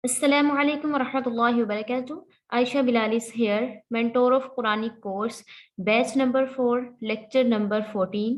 Assalamu alaikum wa rahmatullahi wa barakatuh. Aisha Bilal is here, mentor of Quranic course, batch number 4, lecture number 14.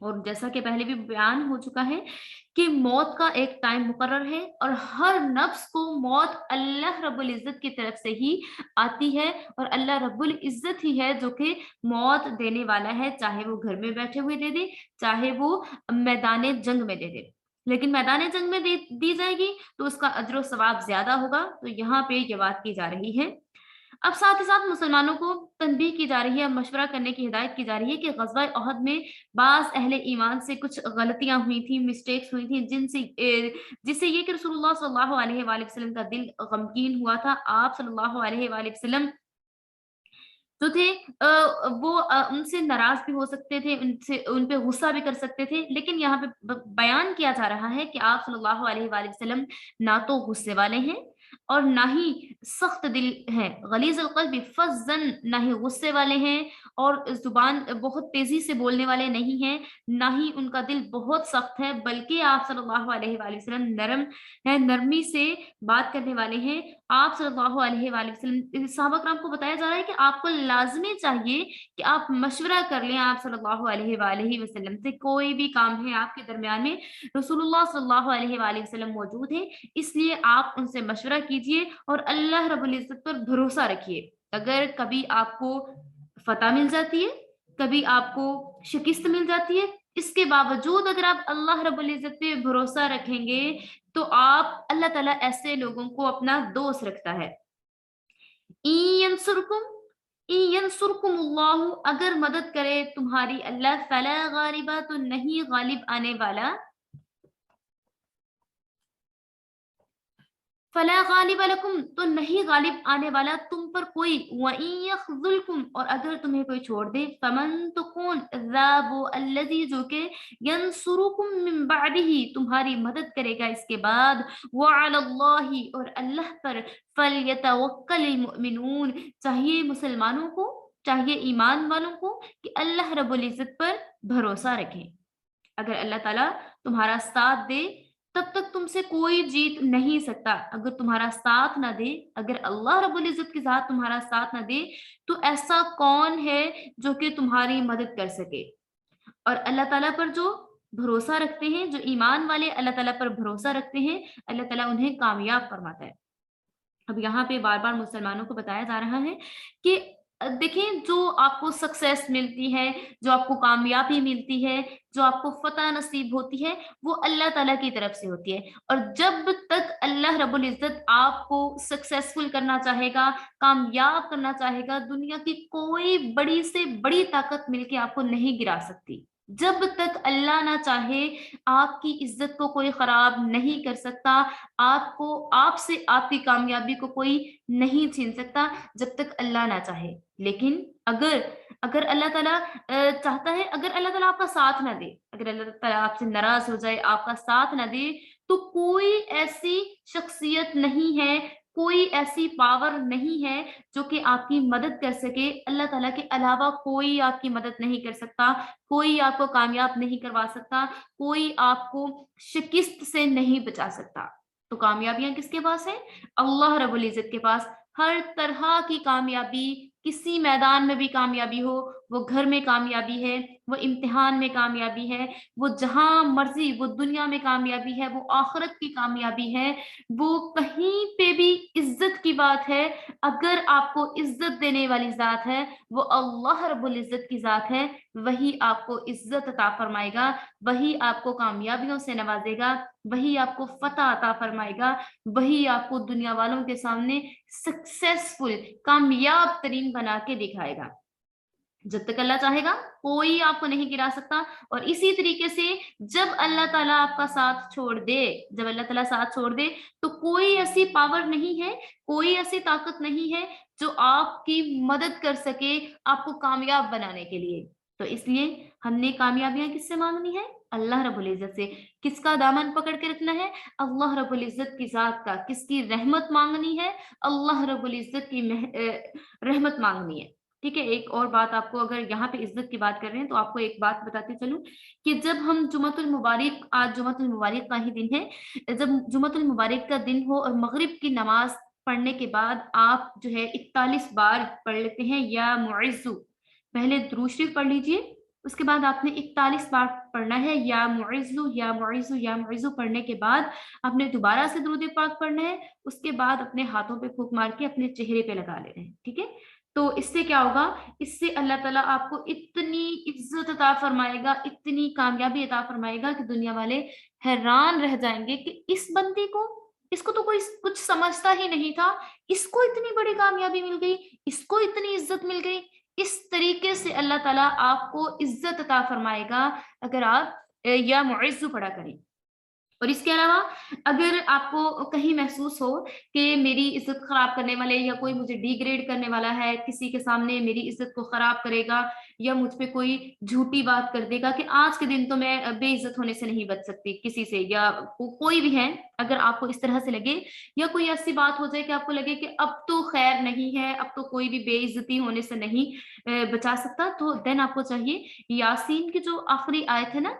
اور جیسا کہ پہلے بھی بیان ہو چکا ہے کہ موت کا ایک ٹائم مقرر ہے اور ہر نفس کو موت اللہ رب العزت کی طرف سے ہی آتی ہے، اور اللہ رب العزت ہی ہے جو کہ موت دینے والا ہے، چاہے وہ گھر میں بیٹھے ہوئے دے دے، چاہے وہ میدان جنگ میں دے دے، لیکن میدان جنگ میں دی جائے گی تو اس کا اجر و ثواب زیادہ ہوگا۔ تو یہاں پہ یہ بات کی جا رہی ہے۔ اب ساتھ ہی ساتھ مسلمانوں کو تنبیہ کی جا رہی ہے، مشورہ کرنے کی ہدایت کی جا رہی ہے کہ غزوہ احد میں بعض اہل ایمان سے کچھ غلطیاں ہوئی تھیں، مسٹیکس ہوئی تھیں، جس سے یہ کہ رسول اللہ صلی اللہ علیہ وآلہ وسلم کا دل غمگین ہوا تھا۔ آپ صلی اللہ علیہ وآلہ وسلم جو تھے وہ ان سے ناراض بھی ہو سکتے تھے، ان پہ غصہ بھی کر سکتے تھے، لیکن یہاں پہ بیان کیا جا رہا ہے کہ آپ صلی اللہ علیہ وآلہ وسلم نہ تو غصے والے ہیں اور نہ ہی سخت دل ہیں، غلیظ القلب فظن، نہ ہی غصے والے ہیں اور زبان بہت تیزی سے بولنے والے نہیں ہیں، نہ ہی ان کا دل بہت سخت ہے، بلکہ آپ صلی اللہ علیہ وآلہ وسلم نرم ہے، نرمی سے بات کرنے والے ہیں۔ آپ صلی اللہ علیہ وآلہ وسلم، صحابہ کرام کو بتایا جا رہا ہے کہ آپ کو لازمی چاہیے کہ آپ مشورہ کر لیں آپ صلی اللہ علیہ وآلہ وسلم سے، کوئی بھی کام ہے آپ کے درمیان میں رسول اللہ صلی اللہ علیہ وآلہ وسلم موجود ہے، اس لیے آپ ان سے مشورہ کیجئے اور اللہ رب العزت پر بھروسہ رکھیے۔ اگر کبھی آپ کو فتح مل جاتی ہے، کبھی آپ کو شکست مل جاتی ہے، اس کے باوجود اگر آپ اللہ رب العزت پہ بھروسہ رکھیں گے تو آپ اللہ تعالیٰ ایسے لوگوں کو اپنا دوست رکھتا ہے۔ ینصرکم اللہ، اگر مدد کرے تمہاری اللہ، فلا غالبہ، تو نہیں غالب آنے والا، فلا غالب لکم، تو نہیں غالب آنے والا تم پر کوئی، وَإِن يَخْذُلْكُمْ، اور اگر تمہیں کوئی چھوڑ دے، فمن، تو کون، ذا، وہ، الذی، جو کہ ینصرکم من بعدہ، تمہاری مدد کرے گا اس کے بعد، وعلی اللہ، اور اللہ پر، فلیتوکل المؤمنون، چاہیے مسلمانوں کو، چاہیے ایمان والوں کو کہ اللہ رب العزت پر بھروسہ رکھیں۔ اگر اللہ تعالیٰ تمہارا ساتھ دے تب تک تم سے کوئی جیت نہیں سکتا، اگر تمہارا ساتھ نہ دے، اگر اللہ رب العزت کی ذات تمہارا ساتھ نہ دے تو ایسا کون ہے جو کہ تمہاری مدد کر سکے؟ اور اللہ تعالیٰ پر جو بھروسہ رکھتے ہیں، جو ایمان والے اللہ تعالیٰ پر بھروسہ رکھتے ہیں، اللہ تعالیٰ انہیں کامیاب فرماتا ہے۔ اب یہاں پہ بار بار مسلمانوں کو بتایا جا رہا ہے کہ دیکھیں، جو آپ کو سکسیس ملتی ہے، جو آپ کو کامیابی ملتی ہے، جو آپ کو فتح نصیب ہوتی ہے، وہ اللہ تعالیٰ کی طرف سے ہوتی ہے، اور جب تک اللہ رب العزت آپ کو سکسیسفل کرنا چاہے گا، کامیاب کرنا چاہے گا، دنیا کی کوئی بڑی سے بڑی طاقت مل کے آپ کو نہیں گرا سکتی۔ جب تک اللہ نہ چاہے آپ کی عزت کو کوئی خراب نہیں کر سکتا، آپ سے آپ کی کامیابی کو کوئی نہیں چھین سکتا جب تک اللہ نہ چاہے۔ لیکن اگر اللہ تعالیٰ چاہتا ہے، اگر اللہ تعالیٰ آپ کا ساتھ نہ دے، اگر اللہ تعالیٰ آپ سے ناراض ہو جائے، آپ کا ساتھ نہ دے، تو کوئی ایسی شخصیت نہیں ہے، کوئی ایسی پاور نہیں ہے جو کہ آپ کی مدد کر سکے۔ اللہ تعالیٰ کے علاوہ کوئی آپ کی مدد نہیں کر سکتا، کوئی آپ کو کامیاب نہیں کروا سکتا، کوئی آپ کو شکست سے نہیں بچا سکتا۔ تو کامیابیاں کس کے پاس ہیں؟ اللہ رب العزت کے پاس۔ ہر طرح کی کامیابی، کسی میدان میں بھی کامیابی ہو، وہ گھر میں کامیابی ہے، وہ امتحان میں کامیابی ہے، وہ جہاں مرضی، وہ دنیا میں کامیابی ہے، وہ آخرت کی کامیابی ہے، وہ کہیں پہ بھی عزت کی بات ہے۔ اگر آپ کو عزت دینے والی ذات ہے وہ اللہ رب العزت کی ذات ہے، وہی آپ کو عزت عطا فرمائے گا، وہی آپ کو کامیابیوں سے نوازے گا، وہی آپ کو فتح عطا فرمائے گا، وہی آپ کو دنیا والوں کے سامنے سکسیسفل، کامیاب ترین بنا کے دکھائے گا۔ جب تک اللہ چاہے گا کوئی آپ کو نہیں گرا سکتا۔ اور اسی طریقے سے جب اللہ تعالیٰ آپ کا ساتھ چھوڑ دے، جب اللہ تعالیٰ ساتھ چھوڑ دے تو کوئی ایسی پاور نہیں ہے، کوئی ایسی طاقت نہیں ہے جو آپ کی مدد کر سکے آپ کو کامیاب بنانے کے لیے۔ تو اس لیے ہم نے کامیابیاں کس سے مانگنی ہے؟ اللہ رب العزت سے۔ کس کا دامن پکڑ کے رکھنا ہے؟ اللہ رب العزت کی ذات کا۔ کس کی رحمت مانگنی ہے؟ اللہ رب العزت کی رحمت مانگنی ہے۔ ٹھیک ہے، ایک اور بات آپ کو، اگر یہاں پہ عزت کی بات کر رہے ہیں تو آپ کو ایک بات بتاتے چلوں کہ جب ہم جمعۃ المبارک، آج جمعۃ المبارک کا ہی دن ہے، جب جمعۃ المبارک کا دن ہو اور مغرب کی نماز پڑھنے کے بعد آپ جو ہے 41 بار پڑھ لیتے ہیں یا معزو، پہلے درود شریف پڑھ لیجئے، اس کے بعد آپ نے 41 بار پڑھنا ہے یا معزو یا معزو یا معزو پڑھنے کے بعد آپ نے دوبارہ سے درود پاک پڑھنا ہے. اس کے بعد اپنے ہاتھوں پہ پھونک مار کے اپنے چہرے پہ لگا لینا ہے. ٹھیک ہے. تو اس سے کیا ہوگا, اس سے اللہ تعالیٰ آپ کو اتنی عزت عطا فرمائے گا, اتنی کامیابی عطا فرمائے گا کہ دنیا والے حیران رہ جائیں گے کہ اس بندی کو, اس کو تو کوئی کچھ سمجھتا ہی نہیں تھا, اس کو اتنی بڑی کامیابی مل گئی, اس کو اتنی عزت مل گئی. اس طریقے سے اللہ تعالیٰ آپ کو عزت عطا فرمائے گا اگر آپ یا معزو پڑھا کریں. اور اس کے علاوہ اگر آپ کو کہیں محسوس ہو کہ میری عزت خراب کرنے والے یا کوئی مجھے ڈی گریڈ کرنے والا ہے, کسی کے سامنے میری عزت کو خراب کرے گا یا مجھ پہ کوئی جھوٹی بات کر دے گا کہ آج کے دن تو میں بے عزت ہونے سے نہیں بچ سکتی کسی سے, یا کوئی بھی ہے, اگر آپ کو اس طرح سے لگے یا کوئی ایسی بات ہو جائے کہ آپ کو لگے کہ اب تو خیر نہیں ہے, اب تو کوئی بھی بے عزتی ہونے سے نہیں بچا سکتا, تو دین آپ کو چاہیے یاسین کی جو آخری آیت ہے نا,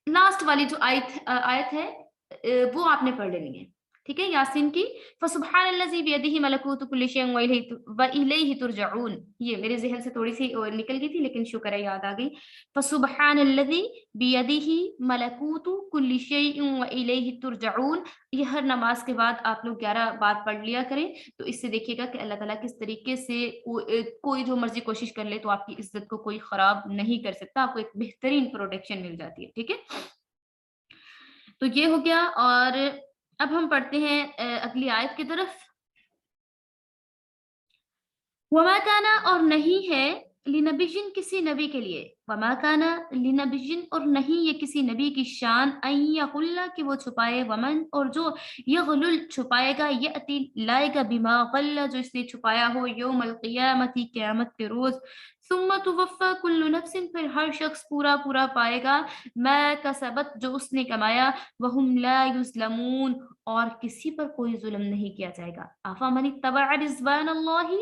لاسٹ والی جو آیت ہے وہ آپ نے پڑھ لینی ہے. ٹھیک ہے. یاسین کی فسبحان الذی بیدہ ملکوت کل شیء والیہ ترجعون, یہ میرے ذہن سے تھوڑی سی نکل گئی تھی لیکن شکر ہے یاد آ گئی. فسبحان الذی بیدہ ملکوت کل شیء والیہ ترجعون, یہ ہر نماز کے بعد آپ لوگ 11 بار پڑھ لیا کریں. تو اس سے دیکھیے گا کہ اللہ تعالیٰ کس طریقے سے کوئی جو مرضی کوشش کر لے تو آپ کی عزت کو کوئی خراب نہیں کر سکتا, آپ کو ایک بہترین پروٹیکشن مل جاتی ہے. ٹھیک ہے. تو یہ ہو گیا. اور اب ہم پڑھتے ہیں اگلی آیت کی طرف. وما کانا, اور نہیں ہے, لنبیجن کسی نبی کے لیے, وما کانا لنبیجن, اور نہیں یہ کسی نبی کی شان, ان یغل کہ وہ چھپائے, ومن اور جو یغلل چھپائے گا, یاتی لائے گا, بما غل جو اس نے چھپایا ہو, یوم القیامت قیامت کے روز, ثم توفی کل نفس پھر ہر شخص پورا پورا پائے گا, ما کسبت جو اس نے کمایا, وہم لا یظلمون اور کسی پر کوئی ظلم نہیں کیا جائے گا. افمن اتبع رضوان اللہ,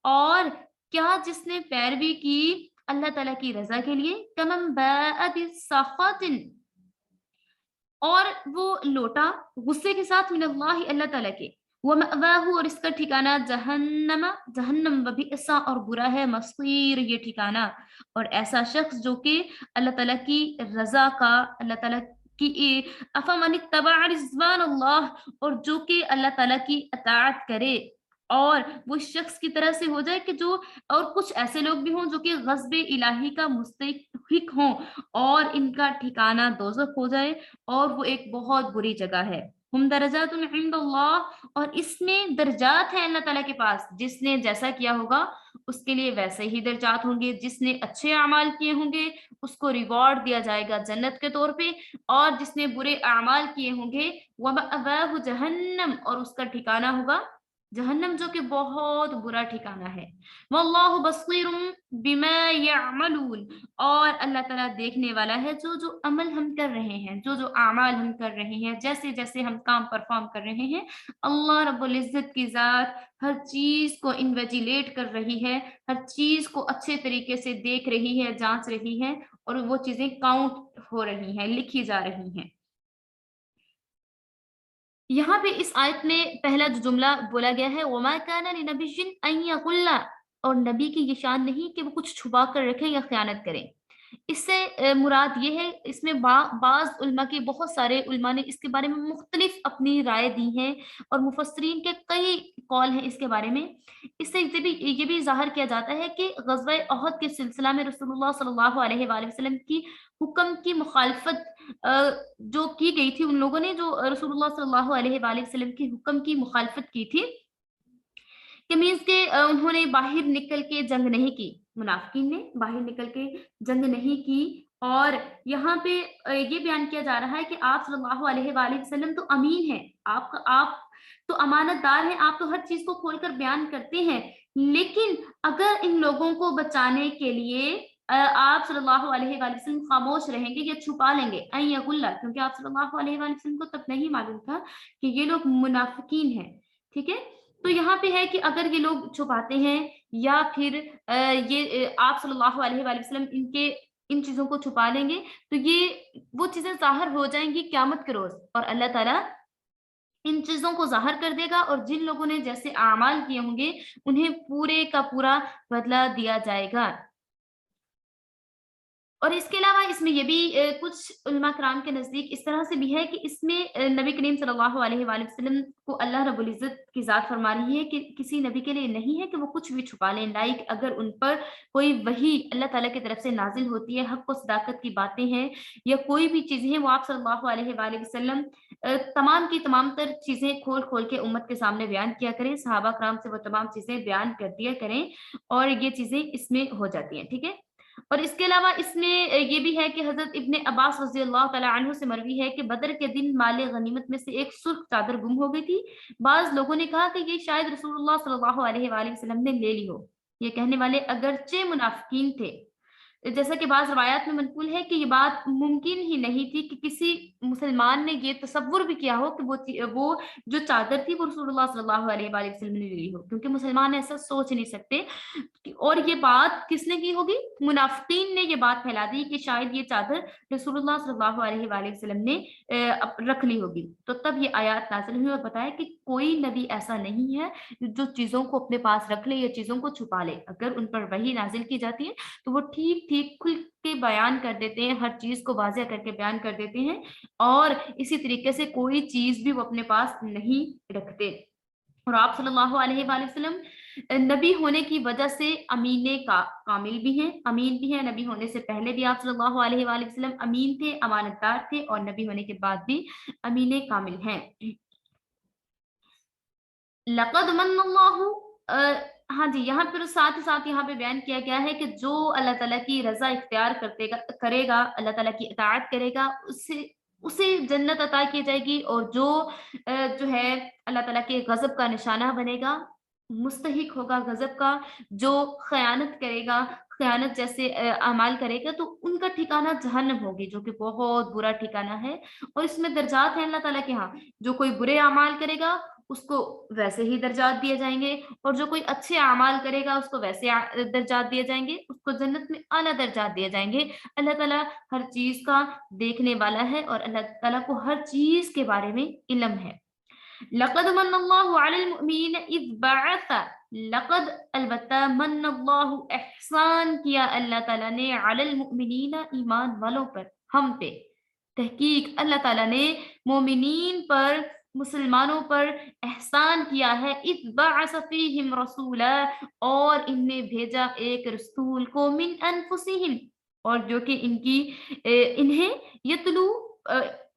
اور کیا جس نے پیروی کی اللہ تعالیٰ کی رضا کے لیے, کمن باء بسخط, اور وہ لوٹا غصے کے ساتھ, من اللہ اللہ تعالیٰ کے, ومأواہ اور اس کا ٹھکانہ جہنم, جہنم وبئس اور برا ہے, مصیر یہ ٹھکانہ. اور ایسا شخص جو کہ اللہ تعالیٰ کی رضا کا, اللہ تعالیٰ کی افمن اتبع رضوان اللہ, اور جو کہ اللہ تعالیٰ کی اطاعت کرے, اور وہ شخص کی طرح سے ہو جائے کہ جو, اور کچھ ایسے لوگ بھی ہوں جو کہ غضب الہی کا مستحق ہوں اور ان کا ٹھکانہ دوزخ ہو جائے, اور وہ ایک بہت بری جگہ ہے. ہم درجات عند اللہ, اور اس میں درجات ہیں اللہ تعالیٰ کے پاس, جس نے جیسا کیا ہوگا اس کے لیے ویسے ہی درجات ہوں گے, جس نے اچھے اعمال کیے ہوں گے اس کو ریوارڈ دیا جائے گا جنت کے طور پہ, اور جس نے برے اعمال کیے ہوں گے ومأواہ جہنم, اور اس کا ٹھکانہ ہوگا جہنم جو کہ بہت برا ٹھکانہ ہے. واللہ بصیر بما یعملون, اور اللہ تعالیٰ دیکھنے والا ہے جو جو عمل ہم کر رہے ہیں, جو جو اعمال ہم کر رہے ہیں, جیسے جیسے ہم کام پرفارم کر رہے ہیں. اللہ رب العزت کی ذات ہر چیز کو انویجیلیٹ کر رہی ہے, ہر چیز کو اچھے طریقے سے دیکھ رہی ہے, جانچ رہی ہے, اور وہ چیزیں کاؤنٹ ہو رہی ہیں, لکھی جا رہی ہیں. یہاں پہ اس آیت میں پہلا جو جملہ بولا گیا ہے, وما کان لنبی ان یغل, اور نبی کی یہ شان نہیں کہ وہ کچھ چھپا کر رکھیں یا خیانت کریں. اس سے مراد یہ ہے, اس میں بعض علماء کے, بہت سارے علماء نے اس کے بارے میں مختلف اپنی رائے دی ہیں, اور مفسرین کے کئی قول ہیں اس کے بارے میں. اس سے یہ بھی ظاہر کیا جاتا ہے کہ غزوہ احد کے سلسلہ میں رسول اللہ صلی اللہ علیہ وآلہ وسلم کی حکم کی مخالفت جو کی گئی تھی, ان لوگوں نے جو رسول اللہ صلی اللہ علیہ وآلہ وسلم کی حکم کی مخالفت کی تھی, کہ مینس کہ انہوں نے باہر نکل کے جنگ نہیں کی, منافقین نے باہر نکل کے جنگ نہیں کی. اور یہاں پہ یہ بیان کیا جا رہا ہے کہ آپ صلی اللہ علیہ وآلہ وسلم تو امین ہیں, آپ تو امانت دار ہیں, آپ تو ہر چیز کو کھول کر بیان کرتے ہیں, لیکن اگر ان لوگوں کو بچانے کے لیے آپ صلی اللہ علیہ وآلہ وسلم خاموش رہیں گے یا چھپا لیں گے, کیونکہ آپ صلی اللہ علیہ وآلہ وسلم کو تب نہیں معلوم تھا کہ یہ لوگ منافقین ہیں. ٹھیک ہے. تو یہاں پہ ہے کہ اگر یہ لوگ چھپاتے ہیں یا پھر یہ آپ صلی اللہ علیہ وآلہ وسلم ان چیزوں کو چھپا لیں گے, تو یہ وہ چیزیں ظاہر ہو جائیں گی قیامت کے روز, اور اللہ تعالیٰ ان چیزوں کو ظاہر کر دے گا اور جن لوگوں نے جیسے اعمال کیے ہوں گے انہیں پورے کا پورا بدلہ دیا جائے گا۔ اور اس کے علاوہ اس میں یہ بھی کچھ علماء کرام کے نزدیک اس طرح سے بھی ہے کہ اس میں نبی کریم صلی اللہ علیہ وآلہ وسلم کو اللہ رب العزت کی ذات فرما رہی ہے کہ کسی نبی کے لیے نہیں ہے کہ وہ کچھ بھی چھپا لیں، لائک اگر ان پر کوئی وحی اللہ تعالیٰ کی طرف سے نازل ہوتی ہے، حق و صداقت کی باتیں ہیں یا کوئی بھی چیزیں ہیں، وہ آپ صلی اللہ علیہ وآلہ وسلم تمام کی تمام تر چیزیں کھول کھول کے امت کے سامنے بیان کیا کریں، صحابہ کرام سے وہ تمام چیزیں بیان کر دیا کریں اور یہ چیزیں اس میں ہو جاتی ہیں، ٹھیک ہے۔ اور اس کے علاوہ اس میں یہ بھی ہے کہ حضرت ابن عباس رضی اللہ تعالیٰ عنہ سے مروی ہے کہ بدر کے دن مال غنیمت میں سے ایک سرخ چادر گم ہو گئی تھی۔ بعض لوگوں نے کہا کہ یہ شاید رسول اللہ صلی اللہ علیہ وآلہ وسلم نے لے لی ہو۔ یہ کہنے والے اگرچہ منافقین تھے، جیسا کہ بعض روایات میں منقول ہے کہ یہ بات ممکن ہی نہیں تھی کہ کسی مسلمان نے یہ تصور بھی کیا ہو کہ وہ جو چادر تھی وہ رسول اللہ صلی اللہ علیہ وآلہ وسلم نے لی ہو، کیونکہ مسلمان ایسا سوچ نہیں سکتے۔ اور یہ بات کس نے کی ہوگی؟ منافقین نے یہ بات پھیلا دی کہ شاید یہ چادر رسول اللہ صلی اللہ علیہ وآلہ وسلم نے رکھ لی ہوگی۔ تو تب یہ آیات نازل ہوئی اور بتایا کہ کوئی نبی ایسا نہیں ہے جو چیزوں کو اپنے پاس رکھ لے یا چیزوں کو چھپا لے، اگر ان پر وحی نازل کی جاتی ہے تو وہ ٹھیک ٹھیک کھل کے بیان کر دیتے ہیں، ہر چیز کو واضح کر کے بیان کر دیتے ہیں، اور اسی طریقے سے کوئی چیز بھی وہ اپنے پاس نہیں رکھتے۔ اور آپ صلی اللہ علیہ وآلہ وسلم نبی ہونے کی وجہ سے امین کامل بھی ہیں، امین بھی ہیں۔ نبی ہونے سے پہلے بھی آپ صلی اللہ علیہ وآلہ وسلم امین تھے، امانت دار تھے، اور نبی ہونے کے بعد بھی امین کامل ہیں۔ لقد من اللہ، ہاں جی، یہاں پر ساتھ ہی ساتھ یہاں پہ بیان کیا گیا ہے کہ جو اللہ تعالیٰ کی رضا اختیار کرے گا، اللہ تعالیٰ کی اطاعت کرے گا، اسے جنت عطا کی جائے گی، اور جو ہے اللہ تعالیٰ کے غضب کا نشانہ بنے گا، مستحق ہوگا غضب کا، جو خیانت کرے گا، خیانت جیسے اعمال کرے گا، تو ان کا ٹھکانہ جہنم ہوگی، جو کہ بہت برا ٹھکانہ ہے۔ اور اس میں درجات ہیں اللہ تعالیٰ کے ہاں، جو کوئی برے اعمال کرے گا اس کو ویسے ہی درجات دیے جائیں گے، اور جو کوئی اچھے اعمال کرے گا اس کو ویسے درجات دیے جائیں گے، اس کو جنت میں اعلیٰ درجات دیے جائیں گے۔ اللہ تعالیٰ ہر چیز کا دیکھنے والا ہے اور اللہ تعالیٰ کو ہر چیز کے بارے میں علم ہے۔ لقد من اللہ علی المؤمنین اذ بعث، لقد البتہ من اللہ احسان کیا اللہ تعالیٰ نے علی المؤمنین ایمان والوں پر، ہم پہ، تحقیق اللہ تعالیٰ نے مومنین پر، مسلمانوں پر احسان کیا ہے، اذ بعث فیہم رسولا، اور ان نے بھیجا ایک رسول کو، من انفسہم، اور جو کہ انہیں یتلو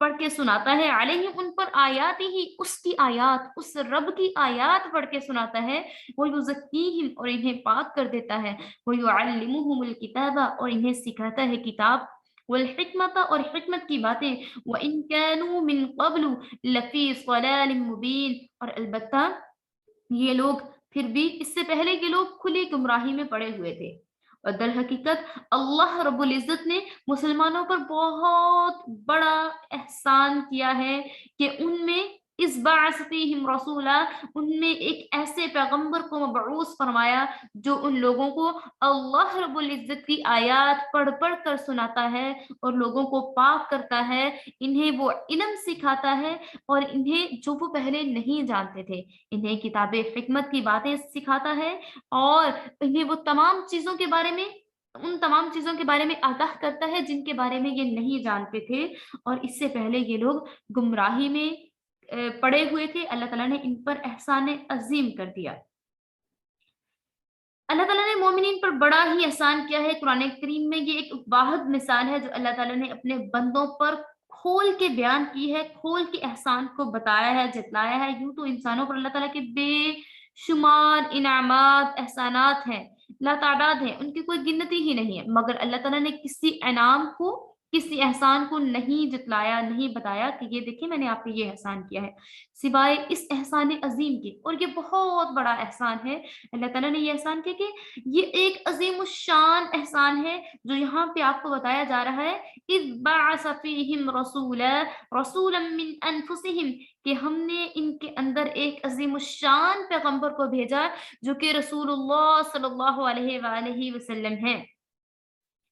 پڑھ کے سناتا ہے، علیہم ان پر، آیات ہی، اس کی آیات، اس رب کی آیات پڑھ کے سناتا ہے، وَيُزَكِّيهِمْ، اور انہیں پاک کر دیتا ہے، وَيُعَلِّمُهُمُ الْكِتَابَ، اور انہیں سکھاتا ہے کتاب، والحکمت، اور حکمت کی باتیں، وَإِن كَانُوا مِن قَبْلُ لَفِي ضَلَالٍ مُبِينٍ، اور البتہ یہ لوگ پھر بھی، اس سے پہلے یہ لوگ کھلی گمراہی میں پڑے ہوئے تھے۔ اور در حقیقت اللہ رب العزت نے مسلمانوں پر بہت بڑا احسان کیا ہے کہ ان میں اس بعث فیہم رسولا، ان میں ایک ایسے پیغمبر کو مبعوث فرمایا جو ان لوگوں کو اللہ رب العزت کی آیات پڑھ پڑھ کر سناتا ہے اور لوگوں کو پاک کرتا ہے، انہیں وہ علم سکھاتا ہے، اور انہیں جو وہ پہلے نہیں جانتے تھے، انہیں کتاب حکمت کی باتیں سکھاتا ہے، اور انہیں وہ تمام چیزوں کے بارے میں، ان تمام چیزوں کے بارے میں آگاہ کرتا ہے جن کے بارے میں یہ نہیں جانتے تھے، اور اس سے پہلے یہ لوگ گمراہی میں پڑے ہوئے تھے۔ اللہ تعالیٰ نے ان پر احسان عظیم کر دیا۔ اللہ تعالیٰ نے مومنین پر بڑا ہی احسان کیا ہے۔ قرآن کریم میں یہ ایک واحد مثال ہے جو اللہ تعالیٰ نے اپنے بندوں پر کھول کے بیان کی ہے، کھول کے احسان کو بتایا ہے، جتلایا ہے۔ یوں تو انسانوں پر اللہ تعالیٰ کے بے شمار انعامات، احسانات ہیں، لا تعداد ہیں، ان کی کوئی گنتی ہی نہیں ہے، مگر اللہ تعالیٰ نے کسی انعام کو، کسی احسان کو نہیں جتلایا، نہیں بتایا کہ یہ دیکھیں میں نے آپ پہ یہ احسان کیا ہے، سوائے اس احسان عظیم کے۔ اور یہ بہت بڑا احسان ہے، اللہ تعالیٰ نے یہ احسان کیا کہ یہ ایک عظیم الشان احسان ہے جو یہاں پہ آپ کو بتایا جا رہا ہے، اذ بعث فیہم رسولا، رسولا من انفسہم، کہ ہم نے ان کے اندر ایک عظیم الشان پیغمبر کو بھیجا جو کہ رسول اللہ صلی اللہ علیہ وآلہ وسلم ہے۔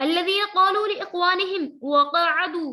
الذين قالوا لإخوانهم وقعدوا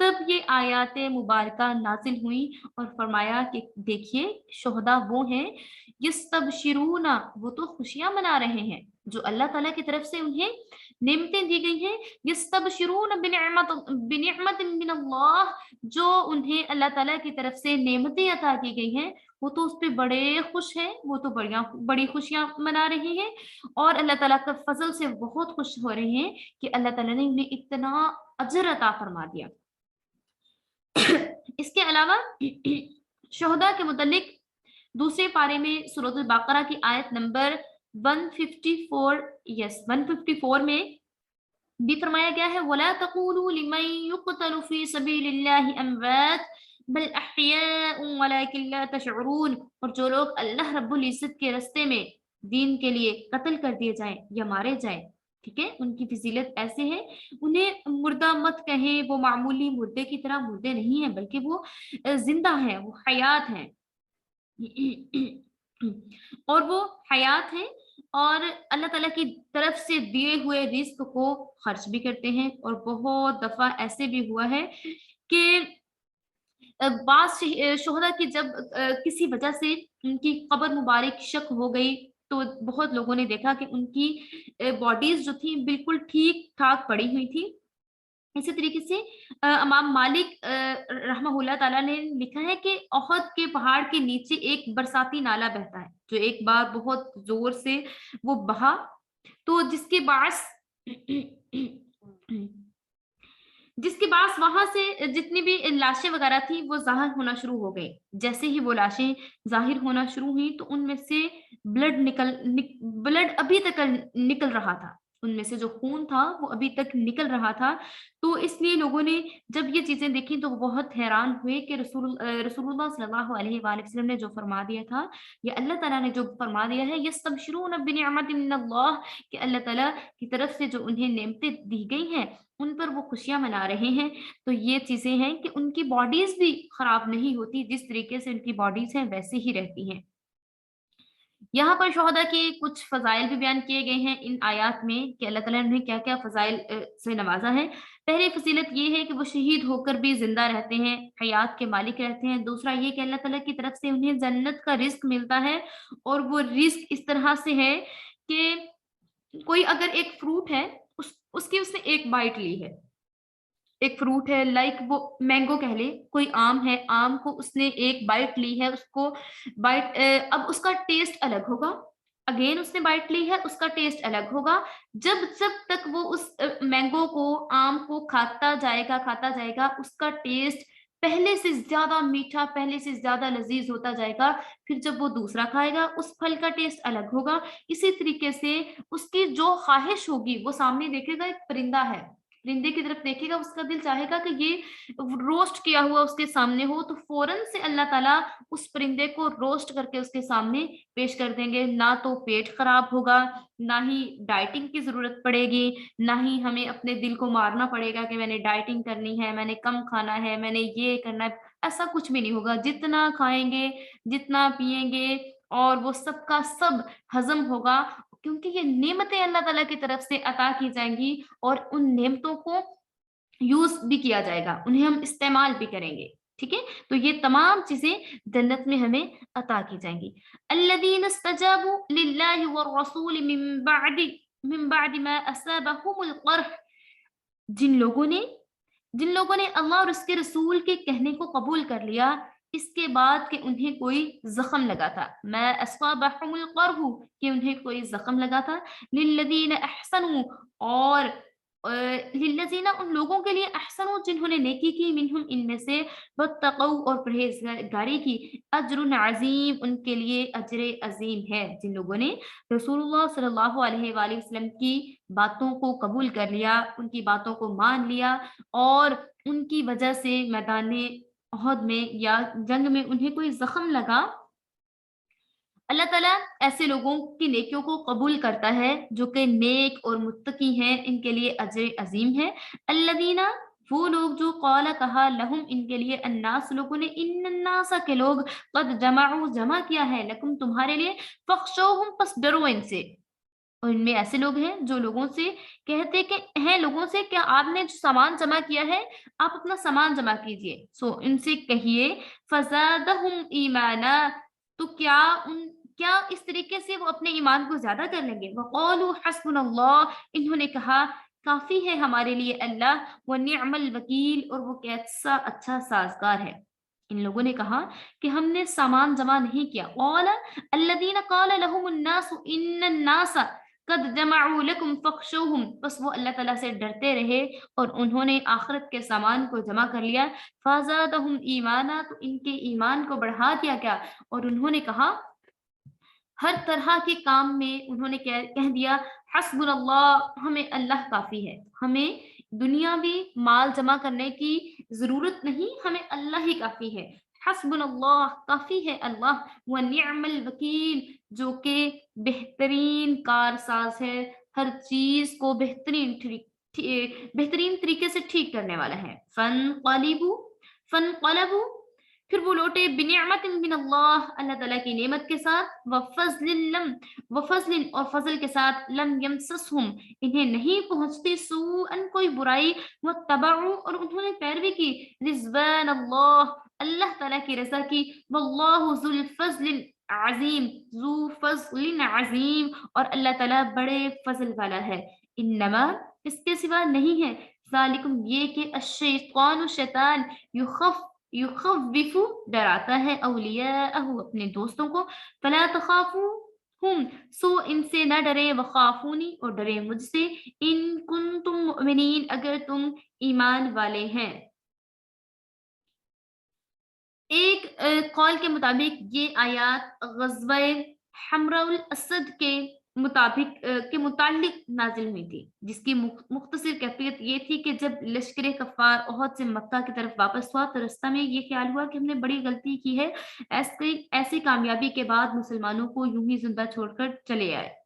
تب یہ آیات مبارکہ نازل ہوئی اور فرمایا کہ دیکھیے شہداء وہ ہیں یستبشرون، وہ تو خوشیاں منا رہے ہیں جو اللہ تعالیٰ کی طرف سے انہیں نعمتیں دی گئی ہیں، یستبشرون بنعمت من اللہ، جو انہیں اللہ تعالیٰ کی طرف سے نعمتیں عطا کی گئی ہیں وہ تو اس پہ بڑے خوش ہیں، وہ تو بڑی خوشیاں منا رہے ہیں اور اللہ تعالیٰ کا فضل سے بہت خوش ہو رہے ہیں کہ اللہ تعالیٰ نے انہیں اتنا اجر عطا فرما دیا۔ اس کے علاوہ شہداء کے متعلق دوسرے پارے میں سورۃ البقرہ کی آیت نمبر 154 میں بھی فرمایا گیا ہے وَلَا تَقُولُوا لِمَن يُقْتَلُ فِي سَبِيلِ اللَّهِ أَمْوَاتٌ بَلْ أَحْيَاءٌ وَلَكِن لَا تَشْعُرُونَ، اور جو لوگ اللہ رب العزت کے راستے میں دین کے لیے قتل کر دیے جائیں یا مارے جائیں، ٹھیک ہے، ان کی فضیلت ایسے ہے، انہیں مردہ مت کہیں، وہ معمولی مردے کی طرح مردے نہیں ہیں بلکہ وہ زندہ ہیں، وہ حیات ہیں اور وہ حیات ہیں اور اللہ تعالیٰ کی طرف سے دیے ہوئے رزق کو خرچ بھی کرتے ہیں۔ اور بہت دفعہ ایسے بھی ہوا ہے کہ بعض شہداء کی جب کسی وجہ سے ان کی قبر مبارک شک ہو گئی تو بہت لوگوں نے دیکھا کہ ان کی باڈیز جو تھی بالکل ٹھیک ٹھاک پڑی ہوئی تھی۔ اسی طریقے سے امام مالک رحمہ اللہ تعالیٰ نے لکھا ہے کہ احد کے پہاڑ کے نیچے ایک برساتی نالا بہتا ہے جو ایک بار بہت زور سے وہ بہا تو جس کے باعث وہاں سے جتنی بھی لاشیں وغیرہ تھی وہ ظاہر ہونا شروع ہو گئی۔ جیسے ہی وہ لاشیں ظاہر ہونا شروع ہوئی تو ان میں سے بلڈ ابھی تک نکل رہا تھا، ان میں سے جو خون تھا وہ ابھی تک نکل رہا تھا۔ تو اس لیے لوگوں نے جب یہ چیزیں دیکھی تو وہ بہت حیران ہوئے کہ رسول اللہ صلی اللہ علیہ وآلہ وسلم نے جو فرما دیا تھا، یا اللہ تعالیٰ نے جو فرما دیا ہے یستبشرون بنعمت من اللہ، کہ اللہ تعالیٰ کی طرف سے جو انہیں نعمتیں دی گئی ہیں ان پر وہ خوشیاں منا رہے ہیں، تو یہ چیزیں ہیں کہ ان کی باڈیز بھی خراب نہیں ہوتی، جس طریقے سے ان کی باڈیز ہیں ویسے ہی رہتی ہیں۔ یہاں پر شہداء کے کچھ فضائل بھی بیان کیے گئے ہیں ان آیات میں کہ اللہ تعالیٰ نے انہیں کیا کیا فضائل سے نوازا ہے۔ پہلی فضیلت یہ ہے کہ وہ شہید ہو کر بھی زندہ رہتے ہیں، حیات کے مالک رہتے ہیں۔ دوسرا یہ کہ اللہ تعالیٰ کی طرف سے انہیں جنت کا رزق ملتا ہے، اور وہ رزق اس طرح سے ہے کہ کوئی اگر ایک فروٹ ہے اس کی اس نے ایک بائٹ لی ہے، ایک فروٹ ہے لائک وہ مینگو کہہ لے، کوئی آم ہے، آم کو اس نے ایک بائٹ لی ہے، اس کو بائٹ اب اس کا ٹیسٹ الگ ہوگا، اگین اس نے بائٹ لی ہے، اس کا ٹیسٹ الگ ہوگا۔ جب تک وہ اس مینگو کو، آم کو کھاتا جائے گا اس کا ٹیسٹ پہلے سے زیادہ میٹھا، پہلے سے زیادہ لذیذ ہوتا جائے گا۔ پھر جب وہ دوسرا کھائے گا اس پھل کا ٹیسٹ الگ ہوگا۔ اسی طریقے سے اس کی جو خواہش ہوگی، وہ سامنے دیکھے گا ایک پرندہ ہے، پرندے کی طرف دیکھے گا، اس کا دل چاہے گا کہ یہ روسٹ کیا ہوا اس کے سامنے ہو، تو فوراً سے اللہ تعالیٰ اس پرندے کو روسٹ کر کے اس کے سامنے پیش کر دیں گے۔ نہ تو پیٹ خراب ہوگا، نہ ہی ڈائٹنگ کی ضرورت پڑے گی، نہ ہی ہمیں اپنے دل کو مارنا پڑے گا کہ میں نے ڈائٹنگ کرنی ہے، میں نے کم کھانا ہے، میں نے یہ کرنا ہے، ایسا کچھ بھی نہیں ہوگا۔ جتنا کھائیں گے، جتنا پیئیں گے، اور وہ سب کا سب ہضم ہوگا، کیونکہ یہ نعمتیں اللہ تعالیٰ کی طرف سے عطا کی جائیں گی اور ان نعمتوں کو یوز بھی کیا جائے گا، انہیں ہم استعمال بھی کریں گے، ٹھیک ہے۔ تو یہ تمام چیزیں جنت میں ہمیں عطا کی جائیں گی۔ الذین استجابوا للہ والرسول من بعد ما اصابهم القرح، جن لوگوں نے اللہ اور اس کے رسول کے کہنے کو قبول کر لیا اس کے بعد کہ انہیں کوئی زخم لگا تھا، ما اصابهم القرح، کہ انہیں کوئی زخم لگا تھا، للذین احسنوا، اور للذین ان لوگوں کے لیے، احسنوا جنہوں نے نیکی کی، منہم ان میں سے، واتقوا اور پرہیزگاری کی، اجر عظیم ان کے لیے اجر عظیم ہے۔ جن لوگوں نے رسول اللہ صلی اللہ علیہ وآلہ وسلم کی باتوں کو قبول کر لیا، ان کی باتوں کو مان لیا، اور ان کی وجہ سے میدان احد میں یا جنگ میں انہیں کوئی زخم لگا، اللہ تعالیٰ ایسے لوگوں کی نیکیوں کو قبول کرتا ہے جو کہ نیک اور متقی ہیں، ان کے لیے اجر عظیم ہے۔ الذین، وہ لوگ جو قال کہا، لہم ان کے لیے، الناس لوگوں نے، ان الناس کے لوگ، قد جمعوا جمع کیا ہے، لکم تمہارے لیے، فخشوہم پس ڈرو ان سے، اور ان میں ایسے لوگ ہیں جو لوگوں سے کہتے کہ ہیں لوگوں سے کہ آپ نے جو سامان جمع کیا ہے آپ اپنا سامان جمع کیجئے. سو ان سے کہیے فزادہم ایمانا، تو کیا اس طریقے سے وہ اپنے ایمان کو زیادہ کر لیں گے. وقالوا حسبنا اللہ، انہوں نے کہا کافی ہے ہمارے لیے اللہ، ونعم الوکیل، اور وہ کیسا اچھا سازگار ہے. ان لوگوں نے کہا کہ ہم نے سامان جمع نہیں کیا. قال الذین قال لهم الناس ان الناس قد جمعوا لکم فخشوہم، بس وہ اللہ تعالیٰ سے ڈرتے رہے اور انہوں نے آخرت کے سامان کو جمع کر لیا. فزادہم ایمانا، تو ان کے ایمان کو بڑھا دیا گیا. اور انہوں نے کہا ہر طرح کے کام میں انہوں نے کہہ دیا حسبنا اللہ، ہمیں اللہ کافی ہے، ہمیں دنیاوی مال جمع کرنے کی ضرورت نہیں، ہمیں اللہ ہی کافی ہے. حسبنا اللہ، کافی ہے اللہ. ونعم الوکیل، جو کہ بہترین کارساز ہے، ہر چیز کو بہترین طریقے سے ٹھیک کرنے والا ہے. فانقلبوا، پھر وہ لوٹے بنعمت من اللہ، اللہ تعالیٰ کی نعمت کے ساتھ، وفضل اور فضل کے ساتھ، لم یمسسہم، انہیں نہیں پہنچتی، سوءن کوئی برائی، واتبعوا، اور انہوں نے پیروی کی، رضوان اللہ، اللہ تعالیٰ کی رضا کی، واللہ ذو الفضل عظیم، ذو فضل عظیم، اور اللہ تعالیٰ بڑے فضل والا ہے. انما، اس کے سوا نہیں ہے، ذالکم، یہ کہ الشیطان، شیطان، یخوف، ڈراتا ہے، اولیاءہ، اپنے دوستوں کو، فلا تخافوہم، سو ان سے نہ ڈرے، وخافونی، اور ڈرے مجھ سے، ان کنتم مؤمنین، اگر تم ایمان والے ہیں. ایک قول کے مطابق یہ آیات غزوہ حمراء الاسد کے متعلق نازل ہوئی تھی، جس کی مختصر کیفیت یہ تھی کہ جب لشکر کفار احد سے مکہ کی طرف واپس ہوا تو رستہ میں یہ خیال ہوا کہ ہم نے بڑی غلطی کی ہے، ایسی کامیابی کے بعد مسلمانوں کو یوں ہی زندہ چھوڑ کر چلے آئے.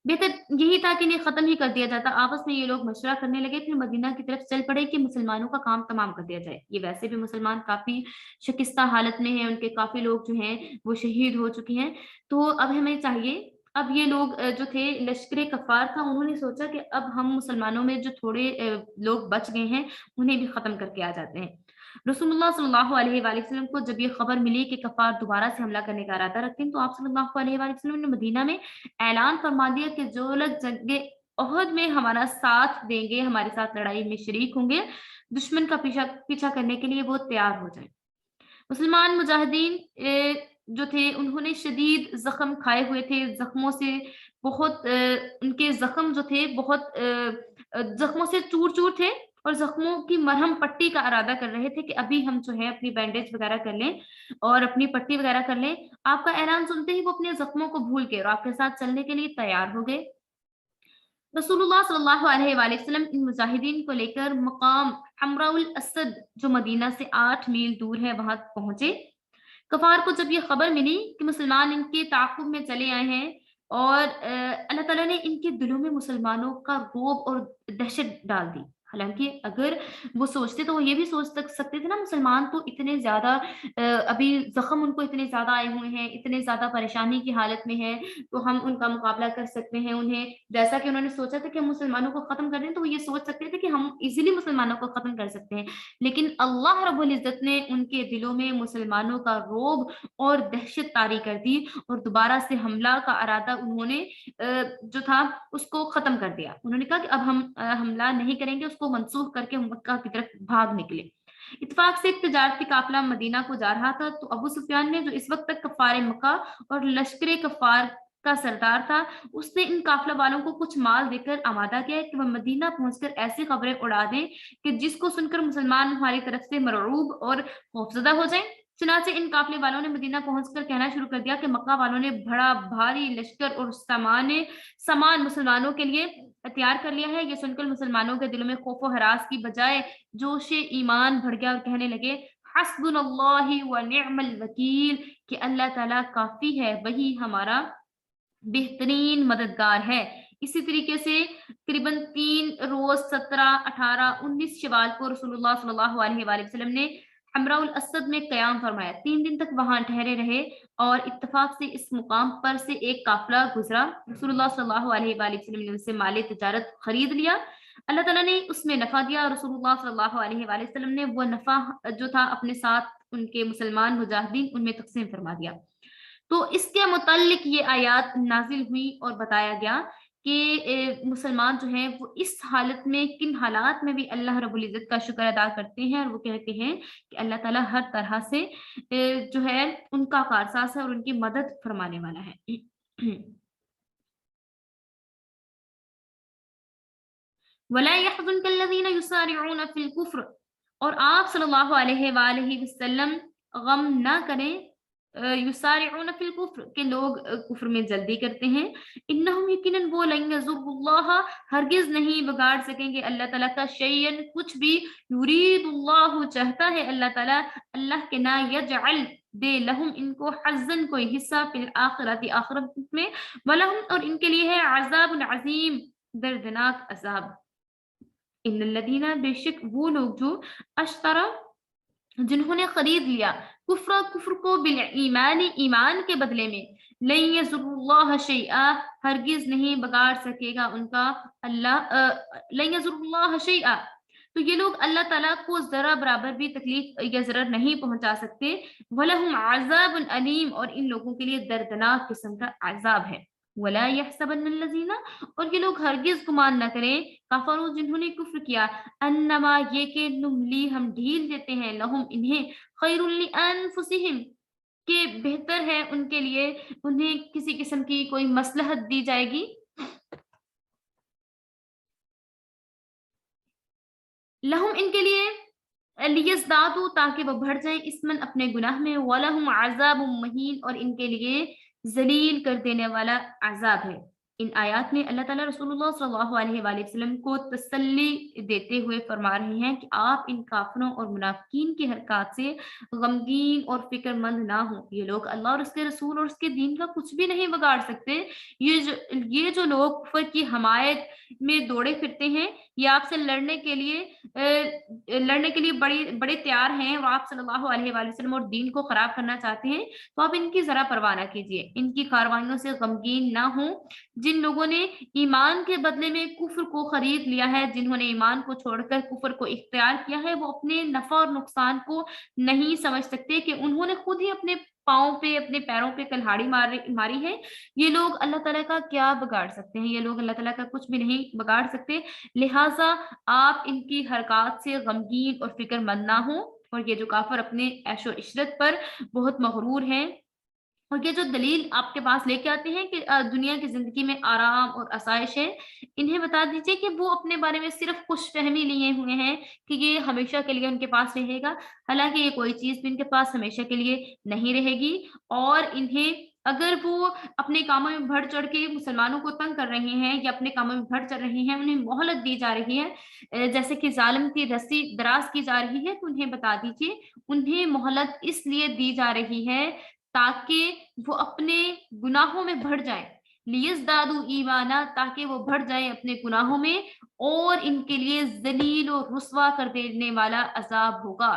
بہتر یہی تھا کہ انہیں ختم ہی کر دیا جاتا. آپس میں یہ لوگ مشورہ کرنے لگے، پھر مدینہ کی طرف چل پڑے کہ مسلمانوں کا کام تمام کر دیا جائے. یہ ویسے بھی مسلمان کافی شکستہ حالت میں ہیں، ان کے کافی لوگ جو ہیں وہ شہید ہو چکے ہیں. تو اب ہمیں چاہیے، اب یہ لوگ جو تھے لشکر کفار تھا، انہوں نے سوچا کہ اب ہم مسلمانوں میں جو تھوڑے لوگ بچ گئے ہیں انہیں بھی ختم کر کے آ جاتے ہیں. رسول اللہ صلی اللہ علیہ وآلہ وسلم کو جب یہ خبر ملی کہ کفار دوبارہ سے حملہ کرنے کا ارادہ رکھتے ہیں، تو آپ صلی اللہ علیہ وآلہ وسلم نے مدینہ میں اعلان فرما دیا کہ جو لوگ جنگ احد میں ہمارا ساتھ دیں گے، ہمارے ساتھ لڑائی میں شریک ہوں گے، دشمن کا پیچھا کرنے کے لیے وہ تیار ہو جائیں. مسلمان مجاہدین جو تھے انہوں نے شدید زخم کھائے ہوئے تھے، زخموں سے بہت ان کے زخم جو تھے بہت زخموں سے چور چور تھے، اور زخموں کی مرہم پٹی کا ارادہ کر رہے تھے کہ ابھی ہم جو ہے اپنی بینڈیج وغیرہ کر لیں اور اپنی پٹی وغیرہ کر لیں. آپ کا اعلان سنتے ہی وہ اپنے زخموں کو بھول کے اور آپ کے ساتھ چلنے کے لیے تیار ہو گئے. رسول اللہ صلی اللہ علیہ وآلہ وسلم ان مجاہدین کو لے کر مقام حمراء الاسد جو مدینہ سے 8 میل دور ہے وہاں پہنچے. کفار کو جب یہ خبر ملی کہ مسلمان ان کے تعاقب میں چلے آئے ہیں اور اللہ تعالیٰ نے ان کے دلوں میں مسلمانوں کا رعب اور دہشت ڈال دی. حالانکہ اگر وہ سوچتے تو وہ یہ بھی سوچ سکتے تھے نا، مسلمان تو اتنے زیادہ ابھی زخم ان کو اتنے زیادہ آئے ہوئے ہیں، اتنے زیادہ پریشانی کی حالت میں ہیں، تو ہم ان کا مقابلہ کر سکتے ہیں. انہیں جیسا کہ انہوں نے سوچا تھا کہ ہم مسلمانوں کو ختم کر دیں، تو وہ یہ سوچ سکتے تھے کہ ہم ایزیلی مسلمانوں کو ختم کر سکتے ہیں. لیکن اللہ رب العزت نے ان کے دلوں میں مسلمانوں کا رعب اور دہشت طاری کر دی، اور دوبارہ سے حملہ کا ارادہ انہوں نے جو تھا اس کو ختم کر دیا. انہوں نے کہا کہ اب ہم حملہ نہیں کریں گے، اس کو منسوخ کر کے مکہ کی طرف بھاگ نکلے. اتفاق سے ایک تجارتی قافلہ مدینہ کو جا رہا تھا، تو ابو سفیان نے جو اس وقت تک کفار مکہ اور لشکر کفار کا سردار تھا، اس نے ان قافلہ والوں کو کچھ مال دے کر آمادہ کیا کہ وہ مدینہ پہنچ کر ایسی خبریں اڑا دیں کہ جس کو سن کر مسلمان ہماری طرف سے مرعوب اور خوفزدہ ہو جائیں. چنانچہ ان قافلے والوں نے مدینہ پہنچ کر کہنا شروع کر دیا کہ مکہ والوں نے بڑا بھاری لشکر اور سامان مسلمانوں کے لیے تیار کر لیا ہے. یہ سن کر مسلمانوں کے دلوں میں خوف و ہراس کی بجائے جوش ایمان بڑھ گیا اور کہنے لگے حسبنا اللہ ونعم الوکیل، کہ اللہ تعالیٰ کافی ہے، وہی ہمارا بہترین مددگار ہے. اسی طریقے سے تقریباً 3 روز 17، 18، 19 شوال کو رسول اللہ صلی اللہ علیہ وآلہ وسلم نے حمراء الاسد میں قیام فرمایا، 3 دن تک وہاں ٹھہرے رہے اور اتفاق سے اس مقام پر سے ایک قافلہ گزرا، رسول اللہ صلی اللہ علیہ وآلہ وسلم نے ان سے مال تجارت خرید لیا، اللہ تعالیٰ نے اس میں نفع دیا، رسول اللہ صلی اللہ علیہ وآلہ وسلم نے وہ نفع جو تھا اپنے ساتھ ان کے مسلمان مجاہدین ان میں تقسیم فرما دیا۔ تو اس کے متعلق یہ آیات نازل ہوئی اور بتایا گیا کہ مسلمان جو ہیں وہ اس حالت میں کن حالات میں بھی اللہ رب العزت کا شکر ادا کرتے ہیں، اور وہ کہتے ہیں کہ اللہ تعالیٰ ہر طرح سے جو ہے ان کا کارساز ہے اور ان کی مدد فرمانے والا ہے۔ وَلَا يَحْزُنْكَ الَّذِينَ يُسَارِعُونَ فِي الْكُفْرِ، اور آپ صلی اللہ علیہ وآلہ وسلم غم نہ کریں یسارعون فی الکفر کہ لوگ کفر میں جلدی کرتے ہیں، انہم یقیناً وہ لن یضروا اللہ ہرگز نہیں بگاڑ سکیں گے اللہ تعالیٰ کا شیئن کچھ بھی، یرید اللہ چاہتا ہے اللہ تعالیٰ، اللہ کے نا یجعل دے لہم ان کو حظن کوئی حصہ فی الآخرت آخرت میں، ولہم اور ان کے لیے ہے عذاب عظیم دردناک عذاب۔ ان الذین بے شک وہ لوگ جو اشترا جنہوں نے خرید لیا کفر کو بالایمان ایمان کے بدلے میں، لن یضر اللہ شیئا ہرگز نہیں بگاڑ سکے گا ان کا اللہ، لن یضر اللہ شیئا تو یہ لوگ اللہ تعالیٰ کو ذرا برابر بھی تکلیف یا ضرر نہیں پہنچا سکتے، وَلَهُمْ عَذَابٌ علیم اور ان لوگوں کے لیے دردناک قسم کا عذاب ہے۔ وَلَا يَحْسَبَنَّ الَّذِينَ اور یہ لوگ ہرگز گمان نہ کریں کفروا جنہوں نے کفر کیا، انما یہ کہ نملی ہم ڈھیل دیتے ہیں لہم انہیں خیر لانفسہم کہ بہتر ہے ان کے لیے، انہیں کسی قسم کی کوئی مصلحت دی جائے گی، لہم ان کے لیے لیزدادو تاکہ وہ بڑھ جائیں اسمن اپنے گناہ میں، ولہم عذاب مہین اور ان کے لیے ذلیل کر دینے والا عذاب ہے۔ ان آیات میں اللہ تعالیٰ رسول اللہ صلی اللہ علیہ وآلہ وسلم کو تسلی دیتے ہوئے فرما رہے ہیں کہ آپ ان کافروں اور منافقین کی حرکات سے غمگین اور فکر مند نہ ہوں، یہ لوگ اللہ اور اس کے رسول اور اس کے دین کا کچھ بھی نہیں بگاڑ سکتے، یہ جو لوگ کفر کی حمایت میں دوڑے پھرتے ہیں، یہ آپ سے لڑنے کے لیے بڑے تیار ہیں اور آپ صلی اللہ علیہ وآلہ وسلم اور دین کو خراب کرنا چاہتے ہیں، تو آپ ان کی ذرا پرواہ نہ کیجیے، ان کی کاروائیوں سے غمگین نہ ہوں۔ جن لوگوں نے ایمان کے بدلے میں کفر کو خرید لیا ہے، جنہوں نے ایمان کو چھوڑ کر کفر کو اختیار کیا ہے، وہ اپنے نفع اور نقصان کو نہیں سمجھ سکتے کہ انہوں نے خود ہی اپنے پاؤں پہ اپنے پیروں پہ کلہاڑی ماری ہے، یہ لوگ اللہ تعالیٰ کا کیا بگاڑ سکتے ہیں، یہ لوگ اللہ تعالیٰ کا کچھ بھی نہیں بگاڑ سکتے، لہٰذا آپ ان کی حرکات سے غمگین اور فکر مند نہ ہوں، اور یہ جو کافر اپنے عیش و عشرت پر بہت مغرور ہیں اور یہ جو دلیل آپ کے پاس لے کے آتے ہیں کہ دنیا کی زندگی میں آرام اور آسائش ہے، انہیں بتا دیجئے کہ وہ اپنے بارے میں صرف خوش فہمی لیے ہوئے ہیں کہ یہ ہمیشہ کے لیے ان کے پاس رہے گا، حالانکہ یہ کوئی چیز بھی ان کے پاس ہمیشہ کے لیے نہیں رہے گی، اور انہیں اگر وہ اپنے کاموں میں بڑھ چڑھ کے مسلمانوں کو تنگ کر رہے ہیں یا اپنے کاموں میں بڑھ چڑھ رہے ہیں، انہیں مہلت دی جا رہی ہے جیسے کہ ظالم کی رسی دراز کی جا رہی ہے، تو انہیں بتا دیجئے انہیں مہلت اس لیے دی جا رہی ہے تاکہ وہ اپنے گناہوں میں بڑھ جائیں، لیزدادو ایمانا تاکہ وہ بڑھ جائیں اپنے گناہوں میں، اور ان کے لیے ذلیل و رسوا کر دینے والا عذاب ہوگا۔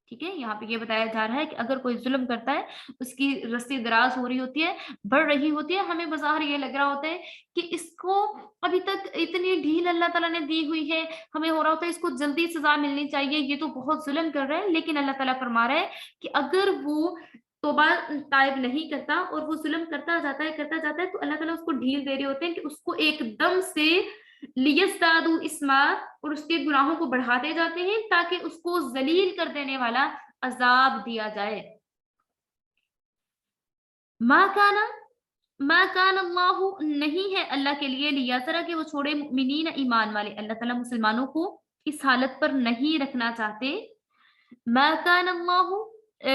ٹھیک ہے، یہاں پہ یہ بتایا جا رہا ہے کہ اگر کوئی ظلم کرتا ہے، اس کی رسی دراز ہو رہی ہوتی ہے، بڑھ رہی ہوتی ہے، ہمیں بظاہر یہ لگ رہا ہوتا ہے کہ اس کو ابھی تک اتنی ڈھیل اللہ تعالیٰ نے دی ہوئی ہے، ہمیں ہو رہا ہوتا ہے اس کو جلدی سزا ملنی چاہیے، یہ تو بہت ظلم کر رہا ہے، لیکن اللہ تعالیٰ فرما رہا ہے کہ اگر وہ توبہ طائب نہیں کرتا اور وہ ظلم کرتا جاتا ہے تو اللہ تعالیٰ اس کو ڈھیل دے رہے ہوتے ہیں کہ اس کو ایک دم سے لیزدادو اسما اور اس کے گناہوں کو بڑھاتے جاتے ہیں تاکہ اس کو ذلیل کر دینے والا عذاب دیا جائے۔ ما کان اللہ نہیں ہے اللہ کے لیے لیذر کہ وہ چھوڑے مؤمنین ایمان والے، اللہ تعالیٰ مسلمانوں کو اس حالت پر نہیں رکھنا چاہتے، ما کان اللہ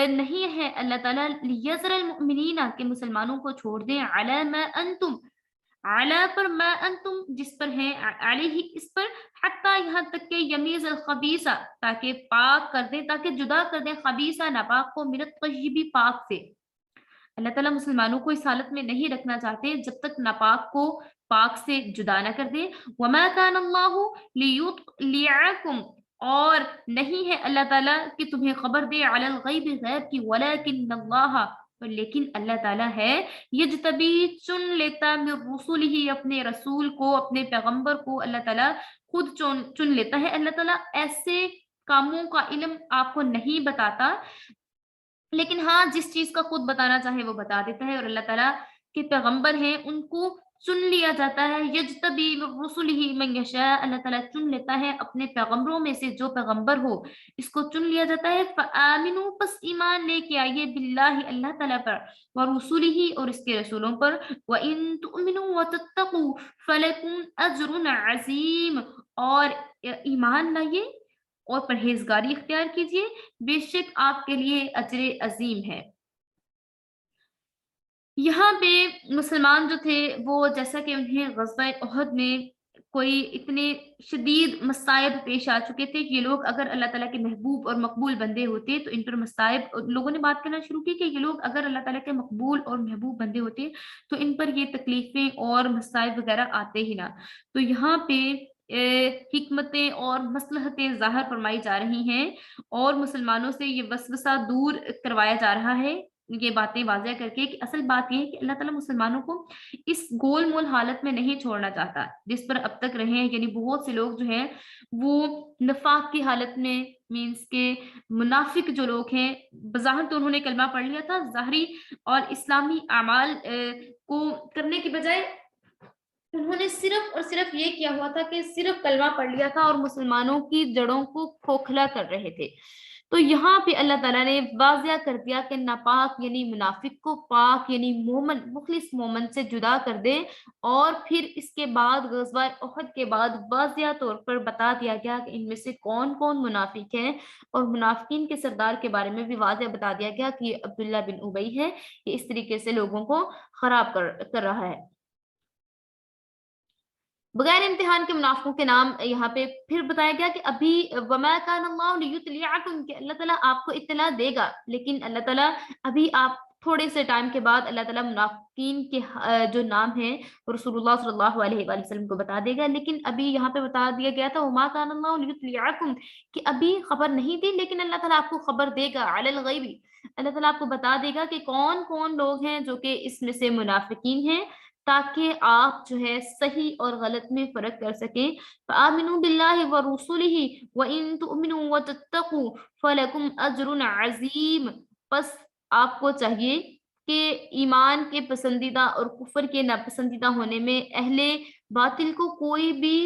نہیں ہے اللہ تعالیٰ لیذر المؤمنین کہ مسلمانوں کو چھوڑ دیں، علی ما انتم علی پر ما انتم جس پر ہیں، علیہ اس پر، حتی یہاں تک کہ یمیز الخبیثہ تاکہ پاک کر دیں، تاکہ جدا کر دیں خبیثہ ناپاک کو من الطیب پاک سے۔ اللہ تعالیٰ مسلمانوں کو اس حالت میں نہیں رکھنا چاہتے جب تک ناپاک کو پاک سے جدا نہ کر دیں۔ وما کان اللہ لیطلعکم اور نہیں ہے اللہ تعالیٰ کہ تمہیں خبر دے علی الغیب غیب کی، ولیکن اللہ، لیکن اللہ تعالیٰ ہے یجتبی چن لیتا من رسول ہی اپنے رسول کو، اپنے پیغمبر کو اللہ تعالیٰ خود چن لیتا ہے۔ اللہ تعالیٰ ایسے کاموں کا علم آپ کو نہیں بتاتا، لیکن ہاں جس چیز کا خود بتانا چاہے وہ بتا دیتا ہے، اور اللہ تعالیٰ کے پیغمبر ہیں ان کو چن لیا جاتا ہے۔ یجتبی من رسلہ من یشاء، اللہ تعالیٰ چن لیتا ہے اپنے پیغمبروں میں سے جو پیغمبر ہو، اس کو چن لیا جاتا ہے۔ فآمنوا، پس ایمان لے کے آئیے، باللہ اللہ تعالیٰ پر، ورسلہ اور اس کے رسولوں پر، وَإِن تُؤْمِنُوا وَتَتَّقُوا فَلَكُمْ أَجْرٌ عَظِيمٌ، اور ایمان لائیے اور پرہیزگاری اختیار کیجیے، بے شک آپ کے لیے اجر عظیم ہے۔ یہاں پہ مسلمان جو تھے وہ جیسا کہ انہیں غزوہ احد میں کوئی اتنے شدید مصائب پیش آ چکے تھے کہ یہ لوگ اگر اللہ تعالیٰ کے محبوب اور مقبول بندے ہوتے تو ان پر مصائب، لوگوں نے بات کرنا شروع کی کہ یہ لوگ اگر اللہ تعالیٰ کے مقبول اور محبوب بندے ہوتے تو ان پر یہ تکلیفیں اور مصائب وغیرہ آتے ہی نہ۔ تو یہاں پہ حکمتیں اور مصلحتیں ظاہر فرمائی جا رہی ہیں، اور مسلمانوں سے یہ وسوسہ دور کروایا جا رہا ہے، یہ باتیں واضح کر کے کہ اصل بات یہ ہے کہ اللہ تعالیٰ مسلمانوں کو اس گول مول حالت میں نہیں چھوڑنا چاہتا جس پر اب تک رہے ہیں۔ یعنی بہت سے لوگ جو ہیں وہ نفاق کی حالت میں، مینس کے منافق جو لوگ ہیں، بظاہر تو انہوں نے کلمہ پڑھ لیا تھا، ظاہری اور اسلامی اعمال کو کرنے کی بجائے انہوں نے صرف اور صرف یہ کیا ہوا تھا کہ صرف کلمہ پڑھ لیا تھا اور مسلمانوں کی جڑوں کو کھوکھلا کر رہے تھے۔ تو یہاں پہ اللہ تعالیٰ نے واضح کر دیا کہ ناپاک یعنی منافق کو پاک یعنی مومن، مخلص مومن سے جدا کر دے، اور پھر اس کے بعد غزوہ احد کے بعد واضح طور پر بتا دیا گیا کہ ان میں سے کون کون منافق ہیں، اور منافقین کے سردار کے بارے میں بھی واضح بتا دیا گیا کہ یہ عبداللہ بن ابی ہے، یہ اس طریقے سے لوگوں کو خراب کر رہا ہے۔ بغیر امتحان کے منافقوں کے نام یہاں پہ پھر بتایا گیا کہ ابھی وما کان اللہ لیطلعکم، کہ اللہ تعالیٰ آپ کو اطلاع دے گا، لیکن اللہ تعالیٰ ابھی آپ تھوڑے سے ٹائم کے بعد اللہ تعالیٰ منافقین کے جو نام ہیں رسول اللہ صلی اللہ علیہ وآلہ وسلم کو بتا دے گا، لیکن ابھی یہاں پہ بتا دیا گیا تھا وما کان اللہ لیطلعکم، کہ ابھی خبر نہیں دی، لیکن اللہ تعالیٰ آپ کو خبر دے گا علی الغیب، اللہ تعالیٰ آپ کو بتا دے گا کہ کون کون لوگ ہیں جو کہ اس میں سے منافقین ہیں، تاکہ آپ جو ہے صحیح اور غلط میں فرق کر سکیں۔ فآمنوا باللہ ورسولہ وإن تؤمنوا وتتقوا فلکم اجر عظیم، پس آپ کو چاہیے کہ ایمان کے پسندیدہ اور کفر کے ناپسندیدہ ہونے میں اہل باطل کو کوئی بھی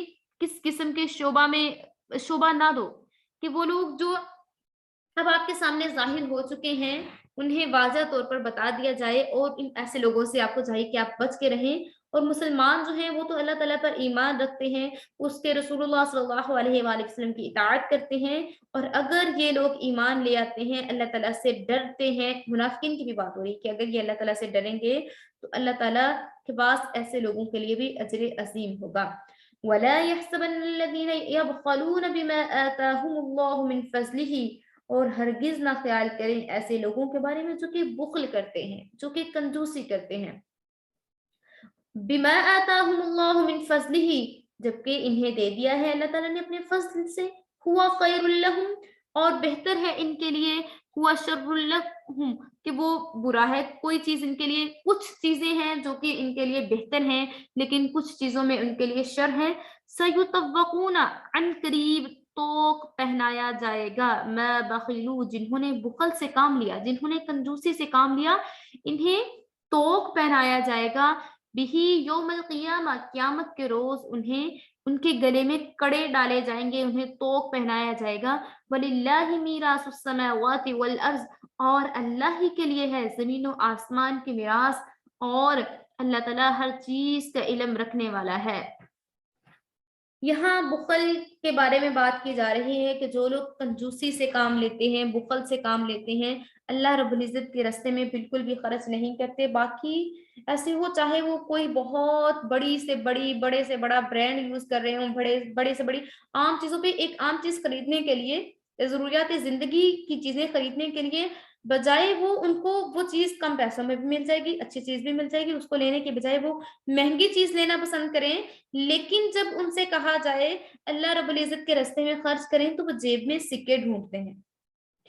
کس قسم کے شعبہ نہ دو، کہ وہ لوگ جو اب آپ کے سامنے ظاہر ہو چکے ہیں انہیں واضح طور پر بتا دیا جائے، اور ان ایسے لوگوں سے آپ کو چاہیے کہ آپ بچ کے رہیں۔ اور مسلمان جو ہیں وہ تو اللہ تعالیٰ پر ایمان رکھتے ہیں، اس کے رسول اللہ صلی اللہ علیہ وآلہ وسلم کی اطاعت کرتے ہیں، اور اگر یہ لوگ ایمان لے آتے ہیں، اللہ تعالیٰ سے ڈرتے ہیں، منافقین کی بھی بات ہو رہی ہے کہ اگر یہ اللہ تعالیٰ سے ڈریں گے تو اللہ تعالیٰ کے پاس ایسے لوگوں کے لیے بھی اجر عظیم ہوگا۔ وَلَا يَحْسَبَنَّ الَّذِينَ يَبْخَلُونَ بِمَا آتَاهُمُ اللَّهُ مِنْ فَضْلِهِ، اور ہرگز نہ خیال کریں ایسے لوگوں کے بارے میں جو کہ بخل کرتے ہیں، جو کہ کنجوسی کرتے ہیں۔ بما آتاہم اللہ من فضلہ، جبکہ انہیں دے دیا ہے اللہ تعالیٰ نے اپنے فضل سے، ہوا خیر لہم، اور بہتر ہے ان کے لیے، ہوا شر لہم، کہ وہ برا ہے، کوئی چیز ان کے لیے، کچھ چیزیں ہیں جو کہ ان کے لیے بہتر ہیں لیکن کچھ چیزوں میں ان کے لیے شر ہے۔ سیطوقون، عن قریب توق پہنایا جائے گا، ما بخلو، جنہوں نے بخل سے کام لیا، جنہوں نے کنجوسی سے کام لیا، انہیں توق پہنایا جائے گا، بہی یوم القیامہ، قیامت کے روز انہیں ان کے گلے میں کڑے ڈالے جائیں گے، انہیں توق پہنایا جائے گا۔ وَلِلَّهِ مِيرَاثُ السَّمَاوَاتِ وَالْأَرْضِ، اور اللہ ہی کے لیے ہے زمین و آسمان کی میراث، اور اللہ تعالیٰ ہر چیز کا علم رکھنے والا ہے۔ یہاں بخل کے بارے میں بات کی جا رہی ہے کہ جو لوگ کنجوسی سے کام لیتے ہیں، بخل سے کام لیتے ہیں، اللہ رب العزت کے راستے میں بالکل بھی خرچ نہیں کرتے، باقی ایسے وہ چاہے وہ کوئی بہت بڑی سے بڑا برانڈ یوز کر رہے ہوں، بڑے سے بڑی عام چیزوں پہ، ایک عام چیز خریدنے کے لیے، ضروریات زندگی کی چیزیں خریدنے کے لیے بجائے وہ ان کو وہ چیز کم پیسوں میں بھی مل جائے گی, اچھی چیز بھی مل جائے گی, اس کو لینے کے بجائے وہ مہنگی چیز لینا پسند کریں. لیکن جب ان سے کہا جائے اللہ رب العزت کے راستے میں خرچ کریں تو وہ جیب میں سکے ڈھونڈتے ہیں.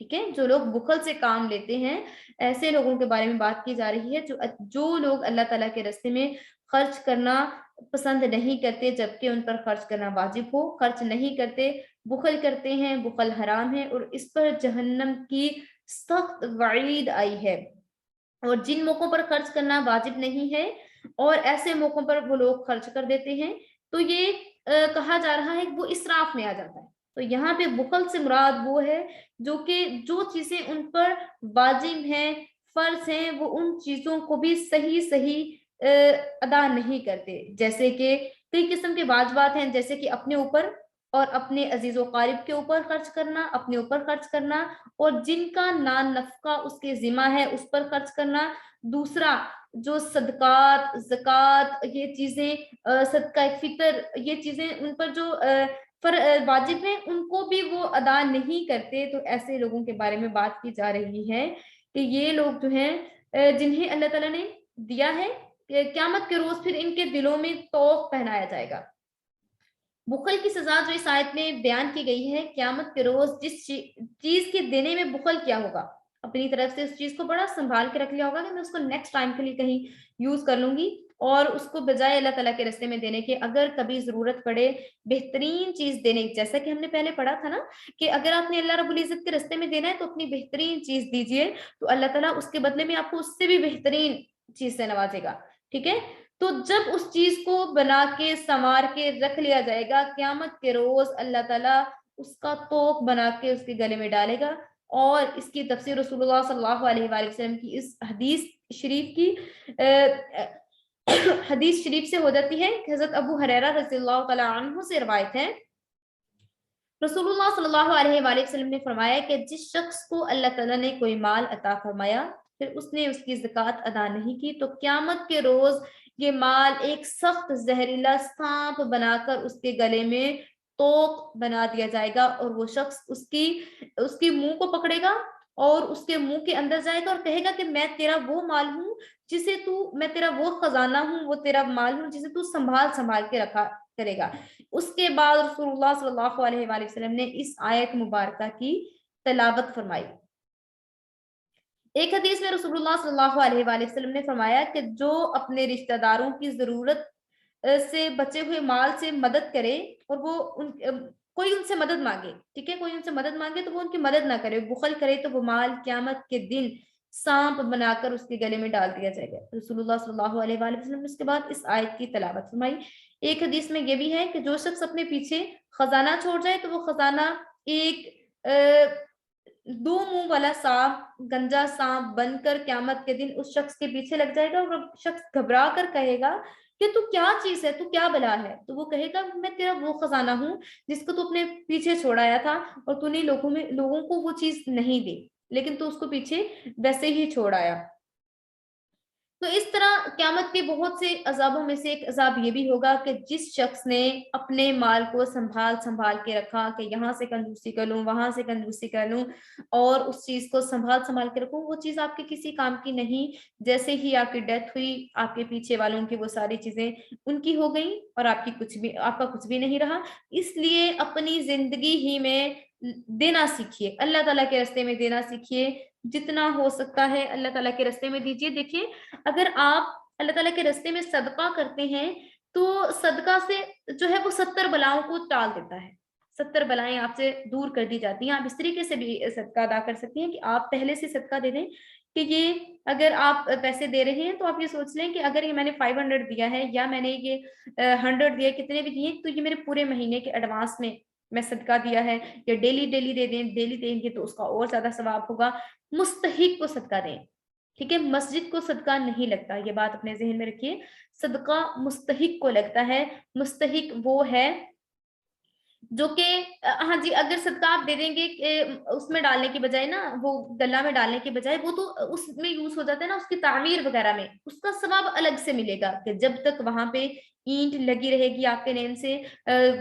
ٹھیک ہے, جو لوگ بخل سے کام لیتے ہیں ایسے لوگوں کے بارے میں بات کی جا رہی ہے, جو لوگ اللہ تعالیٰ کے راستے میں خرچ کرنا پسند نہیں کرتے جبکہ ان پر خرچ کرنا واجب ہو, خرچ نہیں کرتے, بخل کرتے ہیں, بخل حرام ہے اور اس پر جہنم کی سخت وعید آئی ہے. اور جن موقعوں پر خرچ کرنا واجب نہیں ہے اور ایسے موقعوں پر وہ لوگ خرچ کر دیتے ہیں تو یہ کہا جا رہا ہے کہ وہ اسراف میں آ جاتا ہے. تو یہاں پہ بخل سے مراد وہ ہے جو کہ جو چیزیں ان پر واجب ہیں, فرض ہیں, وہ ان چیزوں کو بھی صحیح ادا نہیں کرتے. جیسے کہ کئی قسم کے واجبات ہیں, جیسے کہ اپنے اوپر اور اپنے عزیز و قارب کے اوپر خرچ کرنا, اپنے اوپر خرچ کرنا, اور جن کا نان نفقہ اس کے ذمہ ہے اس پر خرچ کرنا. دوسرا جو صدقات, زکوٰۃ, یہ چیزیں, صدقہ فطر, یہ چیزیں ان پر جو واجب ہیں ان کو بھی وہ ادا نہیں کرتے. تو ایسے لوگوں کے بارے میں بات کی جا رہی ہے کہ یہ لوگ جو ہیں جنہیں اللہ تعالیٰ نے دیا ہے, قیامت کے روز پھر ان کے دلوں میں طوق پہنایا جائے گا. بخل کی سزا جو اس آیت میں بیان کی گئی ہے, قیامت کے روز جس چیز کے دینے میں بخل کیا ہوگا, اپنی طرف سے اس چیز کو بڑا سنبھال کے رکھ لیا ہوگا کہ میں اس کو نیکسٹ ٹائم کے لیے کہیں یوز کر لوں گی, اور اس کو بجائے اللہ تعالیٰ کے راستے میں دینے کے اگر کبھی ضرورت پڑے بہترین چیز دینے کی, جیسا کہ ہم نے پہلے پڑھا تھا نا کہ اگر آپ نے اللہ رب العزت کے راستے میں دینا ہے تو اپنی بہترین چیز دیجیے, تو اللہ تعالیٰ اس کے بدلے میں آپ کو اس سے بھی بہترین چیز سے نوازے گا. ٹھیک ہے, تو جب اس چیز کو بنا کے سنوار کے رکھ لیا جائے گا, قیامت کے روز اللہ تعالیٰ اس کا توق بنا کے اس کے گلے میں ڈالے گا. اور اس کی تفسیر رسول اللہ صلی اللہ علیہ وآلہ وسلم کی اس حدیث شریف سے ہو جاتی ہے. حضرت ابو ہریرہ رضی اللہ تعالی عنہ سے روایت ہے, رسول اللہ صلی اللہ علیہ وآلہ وسلم نے فرمایا کہ جس شخص کو اللہ تعالیٰ نے کوئی مال عطا فرمایا پھر اس نے اس کی زکوٰۃ ادا نہیں کی تو قیامت کے روز یہ مال ایک سخت زہریلا سانپ بنا کر اس کے گلے میں توق بنا دیا جائے گا, اور وہ شخص اس کی منہ کو پکڑے گا اور اس کے منہ کے اندر جائے گا اور کہے گا کہ میں تیرا وہ مال ہوں جسے میں تیرا وہ خزانہ ہوں, وہ تیرا مال ہوں جسے تو سنبھال کے رکھا کرے گا. اس کے بعد رسول اللہ صلی اللہ علیہ وآلہ وسلم نے اس آیت مبارکہ کی تلاوت فرمائی. ایک حدیث میں رسول اللہ صلی اللہ علیہ وآلہ وسلم نے فرمایا کہ جو اپنے رشتہ داروں کی ضرورت سے بچے ہوئے مال سے مدد کرے اور وہ کوئی ان سے مدد مانگے, ٹھیک ہے, کوئی ان سے مدد مانگے تو وہ ان کی مدد نہ کرے, بخل کرے تو وہ مال قیامت کے دن سانپ بنا کر اس کے گلے میں ڈال دیا جائے گا. رسول اللہ صلی اللہ علیہ وآلہ وسلم نے اس کے بعد اس آیت کی تلاوت فرمائی. ایک حدیث میں یہ بھی ہے کہ جو شخص اپنے پیچھے خزانہ چھوڑ جائے تو وہ خزانہ ایک دو منہ والا سانپ, گنجا سانپ بن کر قیامت کے دن اس شخص کے پیچھے لگ جائے گا, اور وہ شخص گھبرا کر کہے گا کہ تو کیا چیز ہے, تو کیا بلا ہے, تو وہ کہے گا میں تیرا وہ خزانہ ہوں جس کو تو اپنے پیچھے چھوڑایا تھا اور تو نے لوگوں کو وہ چیز نہیں دی, لیکن تو اس کو پیچھے ویسے ہی چھوڑ آیا. تو اس طرح قیامت کے بہت سے عذابوں میں سے ایک عذاب یہ بھی ہوگا کہ جس شخص نے اپنے مال کو سنبھال کے رکھا کہ یہاں سے کنجوسی کر لوں, وہاں سے کنجوسی کر لوں, اور اس چیز کو سنبھال کے رکھوں, وہ چیز آپ کے کسی کام کی نہیں. جیسے ہی آپ کی ڈیتھ ہوئی آپ کے پیچھے والوں کی وہ ساری چیزیں ان کی ہو گئیں اور آپ کا کچھ بھی نہیں رہا. اس لیے اپنی زندگی ہی میں دینا سیکھیے, اللہ تعالیٰ کے راستے میں دینا سیکھیے, جتنا ہو سکتا ہے اللہ تعالیٰ کے راستے میں دیجیے. دیکھیے اگر آپ اللہ تعالیٰ کے راستے میں صدقہ کرتے ہیں تو صدقہ سے جو ہے وہ 70 بلاؤں کو ٹال دیتا ہے, 70 بلائیں آپ سے دور کر دی جاتی ہیں. آپ اس طریقے سے بھی صدقہ ادا کر سکتی ہیں کہ آپ پہلے سے صدقہ دے دیں کہ یہ اگر آپ پیسے دے رہے ہیں تو آپ یہ سوچ لیں کہ اگر یہ میں نے 500 دیا ہے یا میں نے یہ 100 دیا, کتنے بھی دیے, تو یہ میرے پورے مہینے کے ایڈوانس میں صدقہ دیا ہے, یا ڈیلی دے دیں, ڈیلی دیں گے تو اس کا اور زیادہ ثواب ہوگا. مستحق کو صدقہ دیں, ٹھیک ہے, مسجد کو صدقہ نہیں لگتا, یہ بات اپنے ذہن میں رکھیے. صدقہ مستحق کو لگتا ہے. مستحق وہ ہے جو کہ ہاں جی, اگر صدقہ آپ دے دیں گے اس میں ڈالنے کی بجائے نا, وہ گلا میں ڈالنے کی بجائے وہ تو اس میں یوز ہو جاتا ہے نا, اس کی تعمیر وغیرہ میں, اس کا ثواب الگ سے ملے گا کہ جب تک وہاں پہ اینٹ لگی رہے گی آپ کے نیم سے،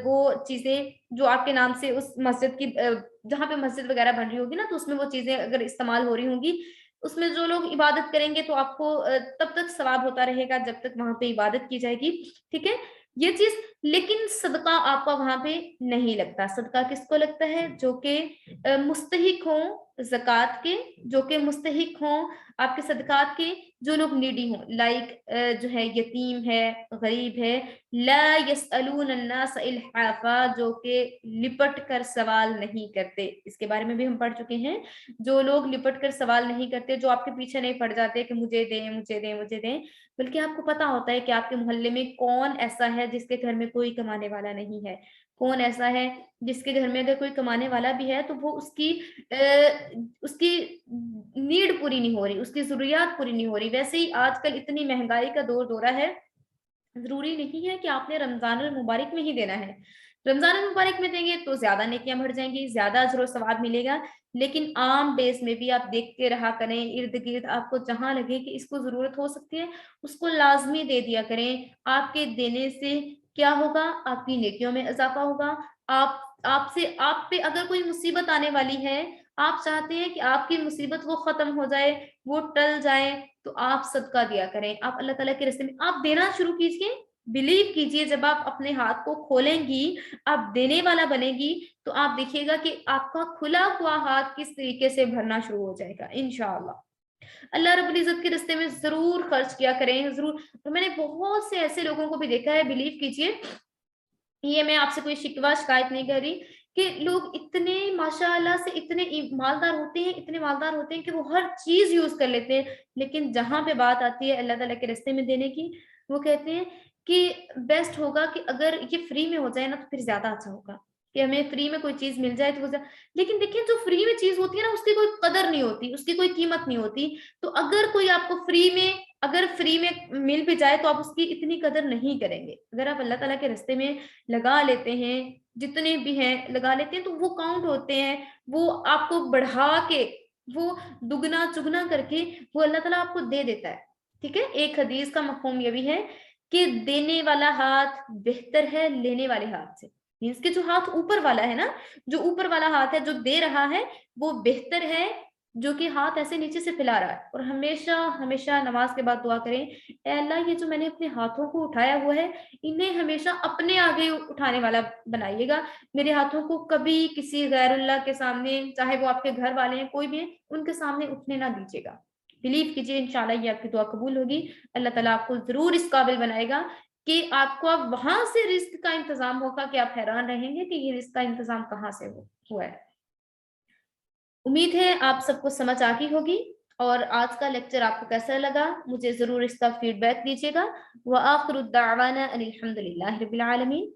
وہ چیزیں جو آپ کے نام سے اس مسجد کی جہاں پہ مسجد وغیرہ بن رہی ہوگی نا، تو اس میں وہ چیزیں اگر استعمال ہو رہی ہوں گی، اس میں جو لوگ عبادت کریں گے تو آپ کو تب تک ثواب ہوتا رہے گا جب تک وہاں پہ عبادت کی جائے گی، ٹھیک ہے یہ چیز۔ لیکن صدقہ آپ کا وہاں پہ نہیں لگتا۔ صدقہ کس کو لگتا ہے؟ جو کہ مستحق ہوں زکوٰۃ کے، جو کہ مستحق ہوں آپ کے صدقات کے، جو لوگ نیڈی ہوں، لائک جو ہے یتیم ہے، غریب ہے، لا یسألون الناس الحافا، جو کہ لپٹ کر سوال نہیں کرتے، اس کے بارے میں بھی ہم پڑھ چکے ہیں۔ جو لوگ لپٹ کر سوال نہیں کرتے، جو آپ کے پیچھے نہیں پڑ جاتے کہ مجھے دیں مجھے دیں مجھے دیں، بلکہ آپ کو پتا ہوتا ہے کہ آپ کے محلے میں کون ایسا ہے جس کے گھر میں کوئی کمانے والا نہیں ہے، کون ایسا ہے جس کے گھر میں اگر کوئی کمانے والا بھی ہے تو وہ اس کی نیڈ پوری نہیں ہو رہی، اس کی ضروریات پوری نہیں ہو رہی۔ ویسے ہی آج کل اتنی مہنگائی کا دورہ ہے، ضروری نہیں ہے کہ آپ نے رمضان المبارک میں ہی دینا ہے، رمضان المبارک میں دیں گے تو زیادہ نیکیاں بڑھ جائیں گی، زیادہ اجر و ثواب ملے گا، لیکن عام ڈیز میں بھی آپ دیکھتے رہا کریں، ارد گرد آپ کو جہاں لگے کہ اس کو ضرورت ہو سکتی ہے اس کو لازمی دے دیا کریں۔ آپ کے دینے سے کیا ہوگا؟ آپ کی نیکیوں میں اضافہ ہوگا۔ آپ پہ اگر کوئی مصیبت آنے والی ہے، آپ چاہتے ہیں کہ آپ کی مصیبت وہ ختم ہو جائے، وہ ٹل جائے، تو آپ صدقہ دیا کریں، آپ اللہ تعالیٰ کے راستے میں آپ دینا شروع کیجئے۔ بلیو کیجئے، جب آپ اپنے ہاتھ کو کھولیں گی، آپ دینے والا بنے گی، تو آپ دیکھیے گا کہ آپ کا کھلا ہوا ہاتھ کس طریقے سے بھرنا شروع ہو جائے گا انشاءاللہ۔ اللہ رب العزت کے راستے میں ضرور خرچ کیا کریں، ضرور۔ اور میں نے بہت سے ایسے لوگوں کو بھی دیکھا ہے، بلیو کیجئے، یہ میں آپ سے کوئی شکوہ شکایت نہیں کر رہی، کہ لوگ اتنے ماشاءاللہ سے اتنے مالدار ہوتے ہیں، اتنے مالدار ہوتے ہیں کہ وہ ہر چیز یوز کر لیتے ہیں، لیکن جہاں پہ بات آتی ہے اللہ تعالیٰ کے راستے میں دینے کی، وہ کہتے ہیں کہ بیسٹ ہوگا کہ اگر یہ فری میں ہو جائے نا تو پھر زیادہ اچھا ہوگا، کہ ہمیں فری میں کوئی چیز مل جائے تو وہ لیکن دیکھیں جو فری میں چیز ہوتی ہے نا اس کی کوئی قدر نہیں ہوتی، اس کی کوئی قیمت نہیں ہوتی۔ تو اگر کوئی آپ کو اگر فری میں مل بھی جائے تو آپ اس کی اتنی قدر نہیں کریں گے۔ اگر آپ اللہ تعالیٰ کے راستے میں لگا لیتے ہیں، جتنے بھی ہیں لگا لیتے ہیں، تو وہ کاؤنٹ ہوتے ہیں، وہ آپ کو بڑھا کے، وہ دگنا چگنا کر کے وہ اللہ تعالیٰ آپ کو دے دیتا ہے، ٹھیک ہے۔ ایک حدیث کا مفہوم یہ بھی ہے کہ دینے والا ہاتھ بہتر ہے لینے والے ہاتھ سے، مینس کہ جو ہاتھ اوپر والا ہے نا، جو اوپر والا ہاتھ ہے جو دے رہا ہے وہ بہتر ہے جو کہ ہاتھ ایسے نیچے سے پھیلا رہا ہے۔ اور ہمیشہ ہمیشہ نماز کے بعد دعا کریں، اے اللہ یہ جو میں نے اپنے ہاتھوں کو اٹھایا ہوا ہے انہیں ہمیشہ اپنے آگے اٹھانے والا بنائیے گا، میرے ہاتھوں کو کبھی کسی غیر اللہ کے سامنے، چاہے وہ آپ کے گھر والے ہیں کوئی بھی ہیں، ان کے سامنے اٹھنے نہ دیجیے گا۔ بلیو کیجیے انشاءاللہ یہ آپ کی دعا قبول ہوگی، اللہ تعالیٰ آپ کو ضرور اس قابل بنائے گا کہ آپ کو اب وہاں سے رزق کا انتظام ہوگا کہ آپ حیران رہیں گے کہ یہ رزق کا انتظام کہاں سے ہوا ہے۔ امید ہے آپ سب کو سمجھ آ گئی ہوگی، اور آج کا لیکچر آپ کو کیسا لگا مجھے ضرور اس کا فیڈ بیک دیجیے گا۔ وآخر الدعوانا ان الحمد للہ رب العالمین۔